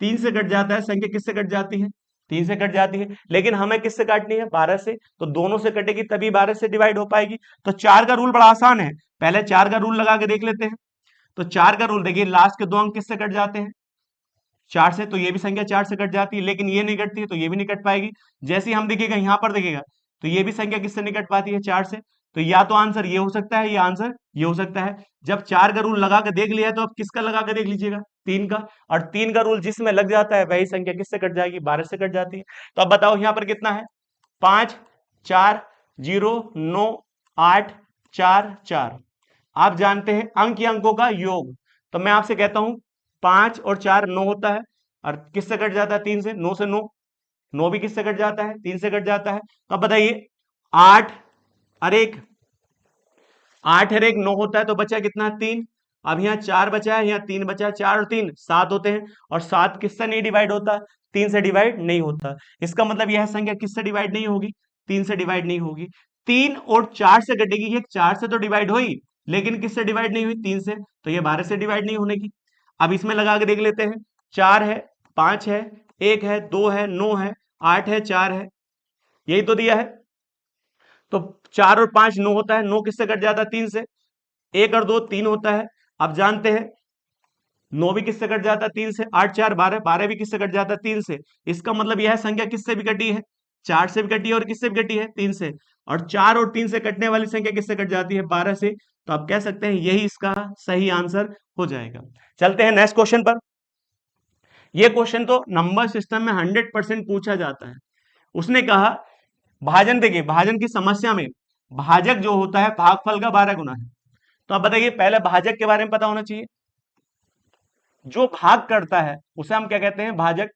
3 से कट जाता है। संख्या किससे कट जाती है, 3 से कट जाती है। लेकिन हमें किससे काटनी है, 12 से। तो दोनों से कटेगी तभी 12 से डिवाइड हो पाएगी। तो 4 का रूल बड़ा आसान है, पहले 4 का रूल लगा के देख लेते हैं। तो 4 का रूल देखिए, लास्ट के 2 अंक किससे कट जाते हैं, 4 से। तो ये भी संख्या 4 से कट जाती है, लेकिन ये नहीं कटती है तो ये भी नहीं कट पाएगी। जैसे ही हम देखिएगा यहां पर देखिएगा तो ये भी संख्या किससे नहीं कट पाती है, 4 से। तो या तो आंसर ये हो सकता है, या आंसर ये हो सकता है। जब 4 का रूल लगा के देख लिया तो अब किसका लगा के देख लीजिएगा, 3 का। और 3 का रूल जिसमें लग जाता है वही संख्या किससे कट जाएगी, 12 से कट जाती है। तो अब बताओ यहाँ पर कितना है, 5 4 0 9 8 4 4। आप जानते हैं अंक या अंकों का योग। तो मैं आपसे कहता हूं 5 और 4 9 होता है, और किससे कट जाता है, 3 से। 9 से 9, 9 भी किससे कट जाता है, 3 से कट जाता है। तो अब बताइए 8 और 1, 8 और 1 9 होता है, तो बचा कितना, 3। अब यहाँ 4 बचा है, यहाँ 3 बचा है, 4 और 3 7 होते हैं। और 7 किससे नहीं डिवाइड होता, 3 से डिवाइड नहीं होता। इसका मतलब यह संख्या किससे डिवाइड नहीं होगी, 3 से डिवाइड नहीं होगी। 3 और 4 से कटेगी, ये 4 से तो डिवाइड हुई लेकिन किससे डिवाइड नहीं हुई, 3 से। तो ये 12 से डिवाइड नहीं होने की। अब इसमें लगा के देख लेते हैं, 4 है, 5 है, 1 है, 2 है, 9 है, 8 है, 4 है, यही तो दिया है। तो 4 और 5 9 होता है, 9 किससे कट जाता है, 3 से। 1 और 2 3 होता है। आप जानते हैं 9 भी किससे कट जाता है 3 से, 8 4 12, 12 भी किससे कट जाता है 3 से। इसका मतलब यह संख्या किससे भी कटी है, 4 से भी कटी है और किससे भी कटी है 3 से। और 4 और 3 से कटने वाली संख्या किससे कट जाती है 12 से। तो आप कह सकते हैं यही इसका सही आंसर हो जाएगा। चलते हैं नेक्स्ट क्वेश्चन पर। यह क्वेश्चन तो नंबर सिस्टम में 100% पूछा जाता है। उसने कहा भाजन, देखिए भाजन की समस्या में भाजक जो होता है भागफल का 12 गुना है। तो आप बताइए, पहले भाजक के बारे में पता होना चाहिए। जो भाग करता है उसे हम क्या कहते हैं, भाजक।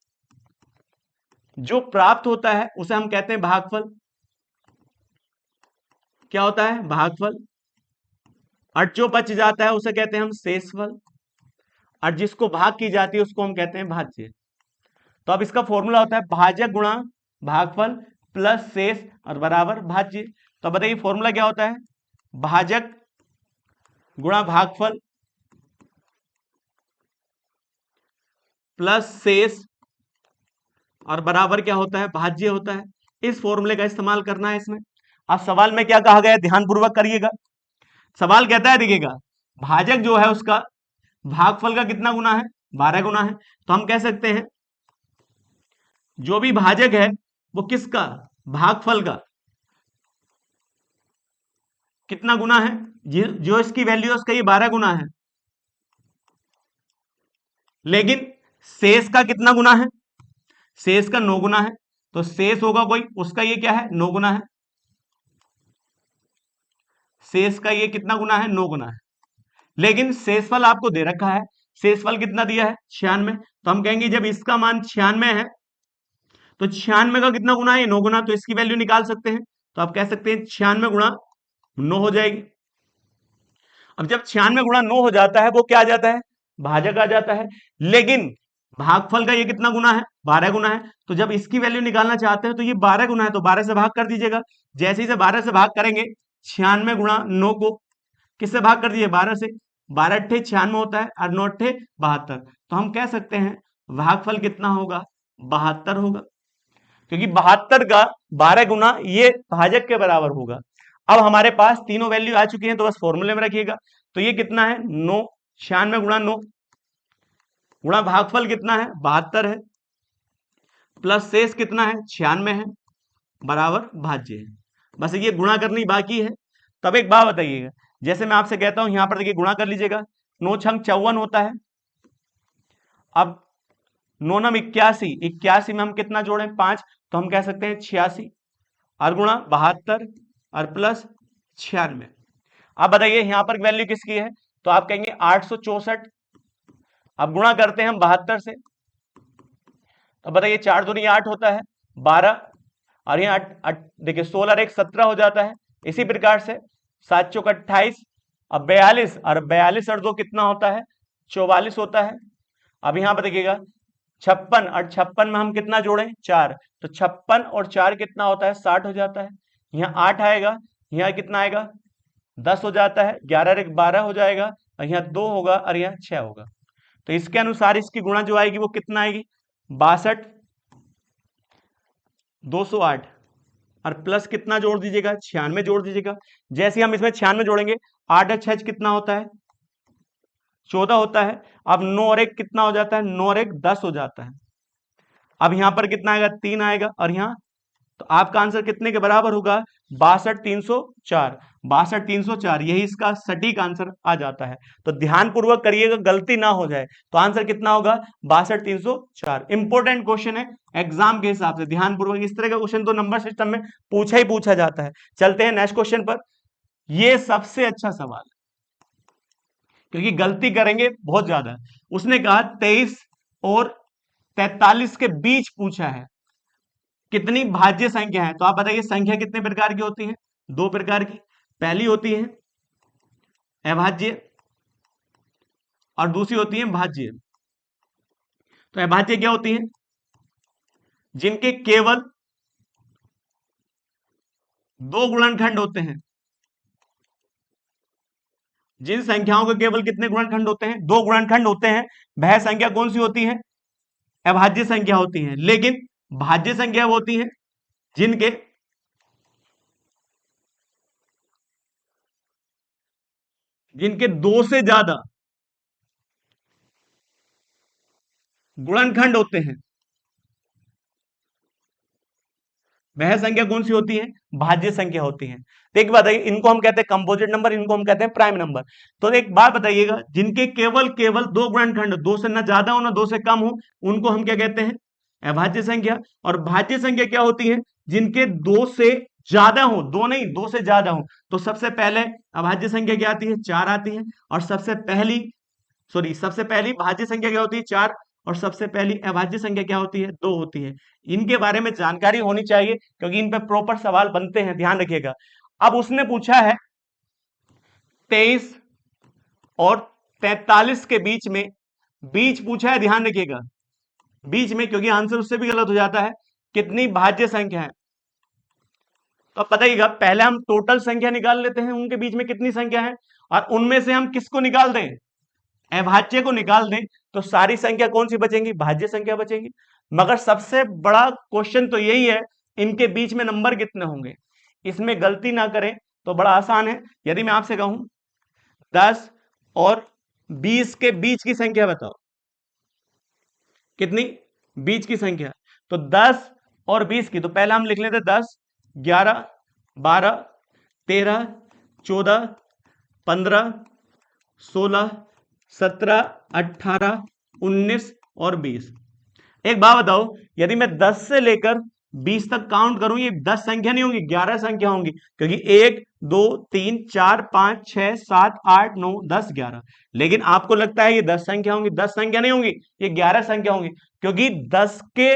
जो प्राप्त होता है उसे हम कहते हैं भागफल। क्या होता है, भागफल। और जो बच जाता है उसे कहते हैं हम शेषफल। और जिसको भाग की जाती है उसको हम कहते हैं भाज्य। तो अब इसका फॉर्मूला होता है भाजक गुणा भागफल प्लस शेष और बराबर भाज्य। तो बताइए फॉर्मूला क्या होता है, भाजक गुणा भागफल प्लस शेष और बराबर क्या होता है, भाज्य होता है। इस फॉर्मूले का इस्तेमाल करना है इसमें। अब सवाल में क्या कहा गया है, ध्यानपूर्वक करिएगा। सवाल कहता है, देखिएगा भाजक जो है उसका भागफल का कितना गुना है, 12 गुना है। तो हम कह सकते हैं जो भी भाजक है वो किसका, भागफल का कितना गुना है, जो इसकी वैल्यू है उसका ये 12 गुना है। लेकिन शेष का कितना गुना है, शेष का 9 गुना है। तो शेष होगा कोई, उसका ये क्या है 9 गुना है। शेष का ये कितना गुना है, 9 गुना है। लेकिन शेषफल आपको दे रखा है, शेषफल कितना दिया है 96। तो हम कहेंगे जब इसका मान 96 है तो 96 का कितना गुना है, ये 9 गुना। तो इसकी वैल्यू निकाल सकते हैं। तो आप कह सकते हैं 96 गुणा 9 हो जाएगी। अब जब 96 गुणा 9 हो जाता है वो क्या आ जाता है, भाजक आ जाता है। लेकिन भागफल का ये कितना गुना है, 12 गुना है। तो जब इसकी वैल्यू निकालना चाहते हैं तो ये 12 गुना है, तो 12 से भाग कर दीजिएगा। जैसे ही से 12 से भाग करेंगे, 96 गुणा 9 को किससे भाग कर दीजिए, 12 से। 12 अट्ठे 96 होता है और 9 अट्ठे 72। तो हम कह सकते हैं भागफल कितना होगा, 72 होगा। क्योंकि 72 का 12 गुना ये भाजक के बराबर होगा। अब हमारे पास तीनों वैल्यू आ चुकी हैं, तो बस फॉर्मूले में रखिएगा। तो ये कितना है 9, 96 गुणा 9 गुणा भागफल कितना है 72 है, प्लस शेष कितना है 96 है, बराबर भाज्य है। बस ये गुणा करनी बाकी है। तब एक बात बताइएगा, जैसे मैं आपसे कहता हूं यहां पर देखिए गुणा कर लीजिएगा। 9 छंग 54 होता है। अब 9 नम 81, 81 में हम कितना जोड़ें 5, तो हम कह सकते हैं 86 और गुणा 72 और प्लस 96। अब बताइए यहां पर वैल्यू किसकी है, तो आप कहेंगे 864। अब गुणा करते हैं हम 72 से। तो बताइए 4 दूनी 8 होता है 12 और यहाँ देखिए 16 और 1 17 हो जाता है। इसी प्रकार से 7 चौक 28 अब 42 और 42 और 2 कितना होता है 44 होता है। अब यहाँ पर देखिएगा 56 और 56 में हम कितना जोड़ें 4, तो 56 और 4 कितना होता है 60 हो जाता है। यहाँ 8 आएगा, यहाँ कितना आएगा 10 हो जाता है, 11 और 1 12 हो जाएगा और यहाँ 2 होगा और यहाँ 6 होगा। तो इसके अनुसार इसकी गुणा जो आएगी वो कितना आएगी 62 208 और प्लस कितना जोड़ दीजिएगा 96 जोड़ दीजिएगा। जैसे हम इसमें 96 जोड़ेंगे 8 अच्छा कितना होता है 14 होता है। अब 9 और 1 कितना हो जाता है 9 और 1 10 हो जाता है। अब यहां पर कितना आएगा 3 आएगा और यहां, तो आपका आंसर कितने के बराबर होगा 62 304। 62 304 यही इसका सटीक आंसर आ जाता है। तो ध्यान पूर्वक करिएगा, गलती ना हो जाए। तो आंसर कितना होगा 62 304। इंपॉर्टेंट क्वेश्चन है एग्जाम के हिसाब से, ध्यान पूर्वक। इस तरह का क्वेश्चन तो नंबर सिस्टम में पूछा ही पूछा जाता है। चलते हैं नेक्स्ट क्वेश्चन पर। यह सबसे अच्छा सवाल, क्योंकि गलती करेंगे बहुत ज्यादा। उसने कहा 23 और 43 के बीच पूछा है कितनी भाज्य संख्या है। तो आप बताइए संख्या कितने प्रकार की होती है, 2 प्रकार की। पहली होती है अभाज्य और दूसरी होती है भाज्य। तो अभाज्य क्या होती है, जिनके केवल 2 गुणनखंड होते हैं। जिन संख्याओं के केवल कितने गुणनखंड होते हैं, 2 गुणनखंड होते हैं, वह संख्या कौन सी होती है, अभाज्य संख्या होती है। लेकिन भाज्य संख्या वो होती है जिनके जिनके दो से ज्यादा गुणनखंड होते हैं, वह संख्या कौन सी होती है? भाज्य संख्या होती है। तो एक बताइए, इनको हम कहते हैं कंपोजिट नंबर, इनको हम कहते हैं प्राइम नंबर। तो एक बात बताइएगा, जिनके केवल केवल दो गुणनखंड, दो से ना ज्यादा हो ना दो से कम हो, उनको हम क्या कहते हैं? अभाज्य संख्या। और भाज्य संख्या क्या होती है? जिनके दो से ज्यादा हो, दो नहीं दो से ज्यादा हो। तो सबसे पहले अभाज्य संख्या क्या आती है? चार आती है। और सबसे पहली भाज्य संख्या क्या होती है? चार। और सबसे पहली अभाज्य संख्या क्या होती है? दो होती है। इनके बारे में जानकारी होनी चाहिए, क्योंकि इन पे प्रॉपर सवाल बनते हैं, ध्यान रखिएगा। अब उसने पूछा है 23 और 43 के बीच में, बीच पूछा है, ध्यान रखिएगा, बीच में, क्योंकि आंसर उससे भी गलत हो जाता है, कितनी भाज्य संख्या है? तो अब बताइएगा, पहले हम टोटल संख्या निकाल लेते हैं, उनके बीच में कितनी संख्या है, और उनमें से हम किसको निकाल दें? अभाज्य को निकाल दें, तो सारी संख्या कौन सी बचेंगी? भाज्य संख्या बचेंगी। मगर सबसे बड़ा क्वेश्चन तो यही है, इनके बीच में नंबर कितने होंगे? इसमें गलती ना करें तो बड़ा आसान है। यदि मैं आपसे कहूं 10 और 20 के बीच की संख्या बताओ, कितनी? बीच की संख्या। तो 10 और 20 की, तो पहला हम लिख लेते 10, 11, 12, 13, 14, 15, 16, 17, 18, 19 और 20। एक बात बताओ, यदि मैं 10 से लेकर 20 तक काउंट करूं, ये 10 संख्या नहीं होंगी, 11 संख्या होंगी, क्योंकि 1 2 3 4 5 6 7 8 9 10 11। लेकिन आपको लगता है ये 10 संख्या होंगी? 10 संख्या नहीं होंगी, ये 11 संख्या होंगी, क्योंकि 10 के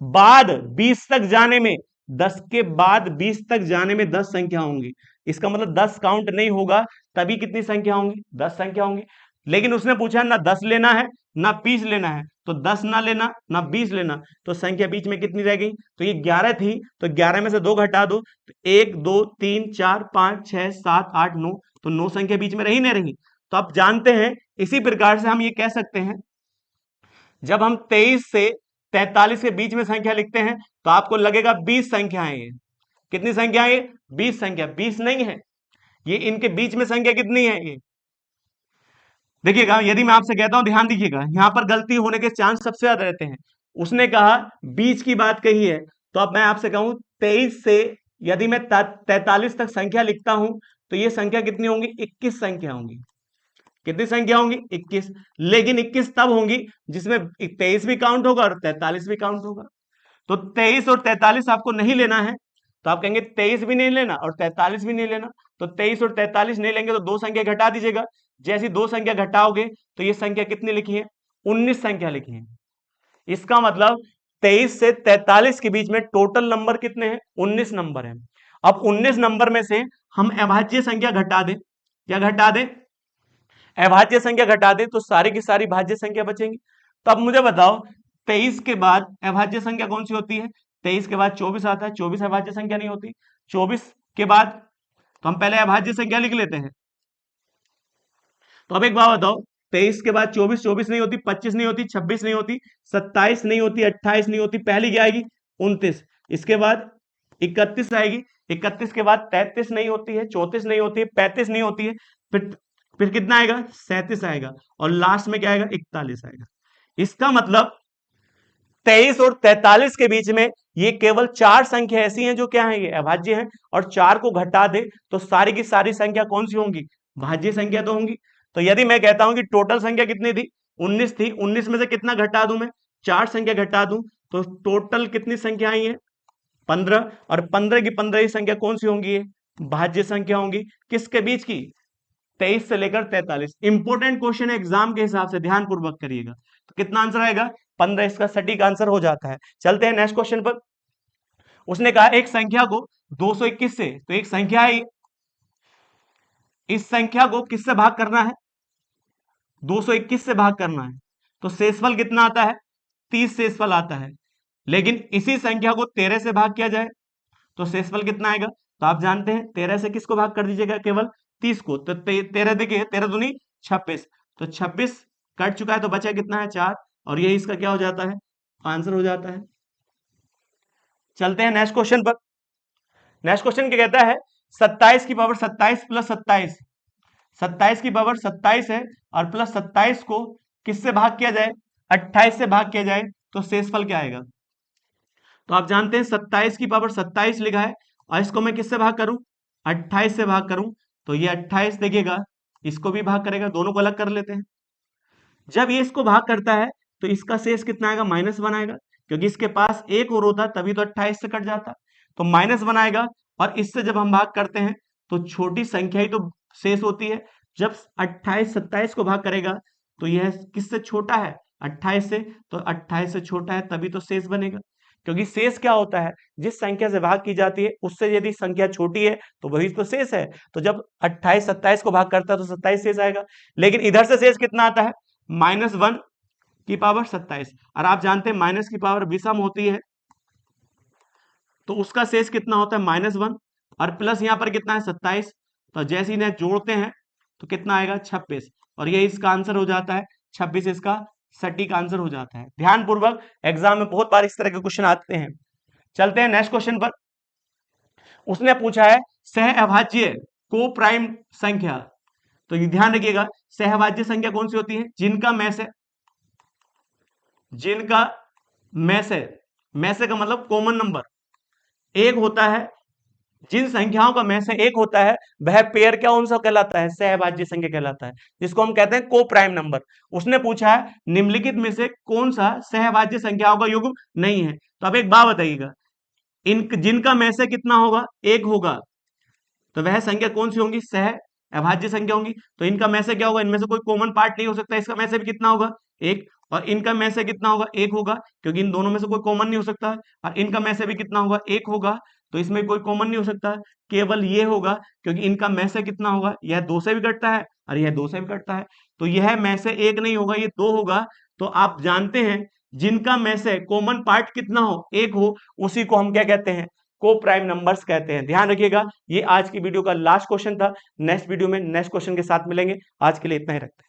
बाद 20 तक जाने में, 10 के बाद 20 तक जाने में 10 संख्या होंगी। इसका मतलब 10 काउंट नहीं होगा, तभी कितनी संख्या होंगी? 10 संख्या होंगी। लेकिन उसने पूछा ना 10 लेना है ना 20 लेना है, तो 10 ना लेना ना 20 लेना, तो संख्या बीच में कितनी रह गई? तो ये 11 थी, तो 11 में से 2 घटा दो, तो 1 2 3 4 5 6 7 8 9, तो 9 संख्या बीच में रही नहीं रही। तो आप जानते हैं, इसी प्रकार से हम ये कह सकते हैं, जब हम 23 से 43 के बीच में संख्या लिखते हैं, तो आपको लगेगा 20 संख्याएं ये। कितनी संख्या है ये? 20 संख्या। 20 नहीं है ये, इनके बीच में संख्या कितनी है ये? देखिएगा, यदि मैं आपसे कहता हूं, ध्यान दीजिएगा, यहां पर गलती होने के चांस सबसे ज्यादा रहते हैं। उसने कहा बीच की बात कही है, तो अब मैं आपसे कहूं 23 से यदि मैं 43 तक संख्या लिखता हूं, तो ये संख्या कितनी होंगी? 21 संख्या होंगी। कितनी संख्या होंगी? 21। लेकिन 21 तब होंगी जिसमें 23 भी काउंट होगा और 43 भी काउंट होगा। तो 23 और 43 आपको नहीं लेना है, तो आप कहेंगे 23 भी नहीं लेना और 43 भी नहीं लेना। तो 23 और 43 नहीं लेंगे तो दो संख्या घटा दीजिएगा। जैसी दो संख्या घटाओगे तो ये संख्या कितनी लिखी है? 19 संख्या लिखी है। इसका मतलब 23 से 43 के बीच में टोटल नंबर कितने हैं? 19 नंबर है। अब 19 नंबर में से हम अभाज्य संख्या घटा दें। क्या घटा दें? अभाज्य संख्या घटा दें, तो सारी की सारी भाज्य संख्या बचेंगी। तो अब मुझे बताओ, 23 के बाद अभाज्य संख्या कौन सी होती है? 23 के बाद 24 आता है, 24 अभाज्य संख्या नहीं होती। 24 के बाद, तो हम पहले अभाज्य संख्या लिख लेते हैं। तो अब एक बात बताओ, 23 के बाद 24, 24 नहीं होती, 25 नहीं होती, 26 नहीं होती, 27 नहीं होती, 28 नहीं होती, पहली क्या आएगी? 29। इसके बाद 31 आएगी, 31 के बाद 33 नहीं होती है, 34 नहीं होती है, 35 नहीं होती है, फिर फिर कितना आएगा? 37 आएगा, और लास्ट में क्या आएगा? 41 आएगा। इसका मतलब 23 और 43 के बीच में ये केवल चार संख्या ऐसी हैं जो क्या है? ये अभाज्य हैं। और चार को घटा दे तो सारी की सारी संख्या कौन सी होंगी? भाज्य संख्या तो होंगी। तो यदि मैं कहता हूं कि टोटल संख्या कितनी थी? 19 थी, 19 में से कितना घटा दूं मैं? चार संख्या घटा दूं, तो टोटल कितनी संख्या आई है? 15। और 15 की 15 ही संख्या कौन सी होंगी? ये भाज्य संख्या होंगी। किसके बीच की? 23 से लेकर 43। इंपोर्टेंट क्वेश्चन है एग्जाम के हिसाब से, ध्यान पूर्वक करिएगा। तो कितना आंसर आएगा? 15 इसका सटीक आंसर हो जाता है। चलते हैं नेक्स्ट क्वेश्चन पर। उसने कहा एक संख्या को 221 से, तो एक संख्या है, इस संख्या को किससे भाग करना है? 221 से भाग करना है। तो शेषफल कितना आता है? 30 शेषफल आता है। लेकिन इसी संख्या को 13 से भाग किया जाए तो शेषफल कितना आएगा? तो आप जानते हैं 13 से किसको भाग कर दीजिएगा? केवल 30 को। तो 13 देखिए, 13 दूनी 26, तो 26 कट चुका है, तो बचा कितना है? 4। और ये इसका क्या हो जाता है? आंसर हो जाता है। चलते हैं नेक्स्ट क्वेश्चन पर। नेक्स्ट क्वेश्चन क्या कहता है? 27 की पावर 27 प्लस 27, 27 की पावर 27 है और प्लस 27 को किससे भाग किया जाए, 28 से भाग किया जाए तो शेषफल क्या आएगा। तो आप जानते हैं 27 की पावर 27 लिखा है और इसको मैं किससे भाग करूं, 28 से भाग करूं, तो ये 28 देखिएगा इसको भी भाग करेगा, दोनों को अलग कर लेते हैं। जब ये इसको भाग करता है तो इसका शेष कितना आएगा, -1 आएगा, क्योंकि इसके पास एक और होता तभी तो 28 से कट जाता, तो -1 आएगा। और इससे जब हम भाग करते हैं तो छोटी संख्या ही तो शेष होती है। जब 28 27 को भाग करेगा तो यह किससे छोटा है, 28 से, तो 28 से छोटा है तभी तो शेष बनेगा। क्योंकि शेष क्या होता है, जिस संख्या से भाग की जाती है उससे यदि संख्या छोटी है तो वही तो शेष है। तो जब 28 27 को भाग करता है तो 27 शेष आएगा। लेकिन इधर से शेष कितना आता है, -1 की पावर 27, और आप जानते हैं माइनस की पावर विषम होती है तो उसका शेष कितना होता है, -1, और प्लस यहां पर कितना है 27, तो जैसे इन्हें जोड़ते हैं तो कितना आएगा 26, और ये इसका आंसर हो जाता है 26, इसका सटीक आंसर हो जाता है। ध्यानपूर्वक, एग्जाम में बहुत बार इस तरह के क्वेश्चन आते हैं। चलते हैं नेक्स्ट क्वेश्चन पर। उसने पूछा है सहअभाज्य को प्राइम संख्या, तो ये ध्यान रखिएगा सहअभाज्य संख्या कौन सी होती है, जिनका में से का मतलब कॉमन नंबर एक होता है, जिन संख्याओं का में से एक होता है वह पेयर क्या कौन सा कहलाता है, सहभाज्य संख्या कहलाता है, जिसको हम कहते हैं को प्राइम नंबर। उसने पूछा है निम्नलिखित में से कौन सा सहभाज्य संख्याओं का युग्म नहीं है। तो अब एक बात बताइएगा, इन जिनका में से कितना होगा, एक होगा, तो वह संख्या कौन सी होंगी, सह अभाज्य संख्या होंगी। तो इनका में से क्या होगा, इनमें से कोई कॉमन पार्ट नहीं हो सकता, इसका में से भी कितना होगा, एक, और इनका में से कितना होगा, एक होगा, क्योंकि इन दोनों में से कोई कॉमन नहीं हो सकता, और इनका में से भी कितना होगा, एक होगा, तो इसमें कोई कॉमन नहीं हो सकता, केवल ये होगा, क्योंकि इनका में से कितना होगा, यह 2 से भी कटता है और यह 2 से भी कटता है, तो यह में से एक नहीं होगा, ये 2 होगा। तो आप जानते हैं जिनका में से कॉमन पार्ट कितना हो, एक हो, उसी को हम क्या कहते हैं, को प्राइम नंबर्स कहते हैं। ध्यान रखिएगा, ये आज की वीडियो का लास्ट क्वेश्चन था। नेक्स्ट वीडियो में नेक्स्ट क्वेश्चन के साथ मिलेंगे। आज के लिए इतना ही रखते हैं।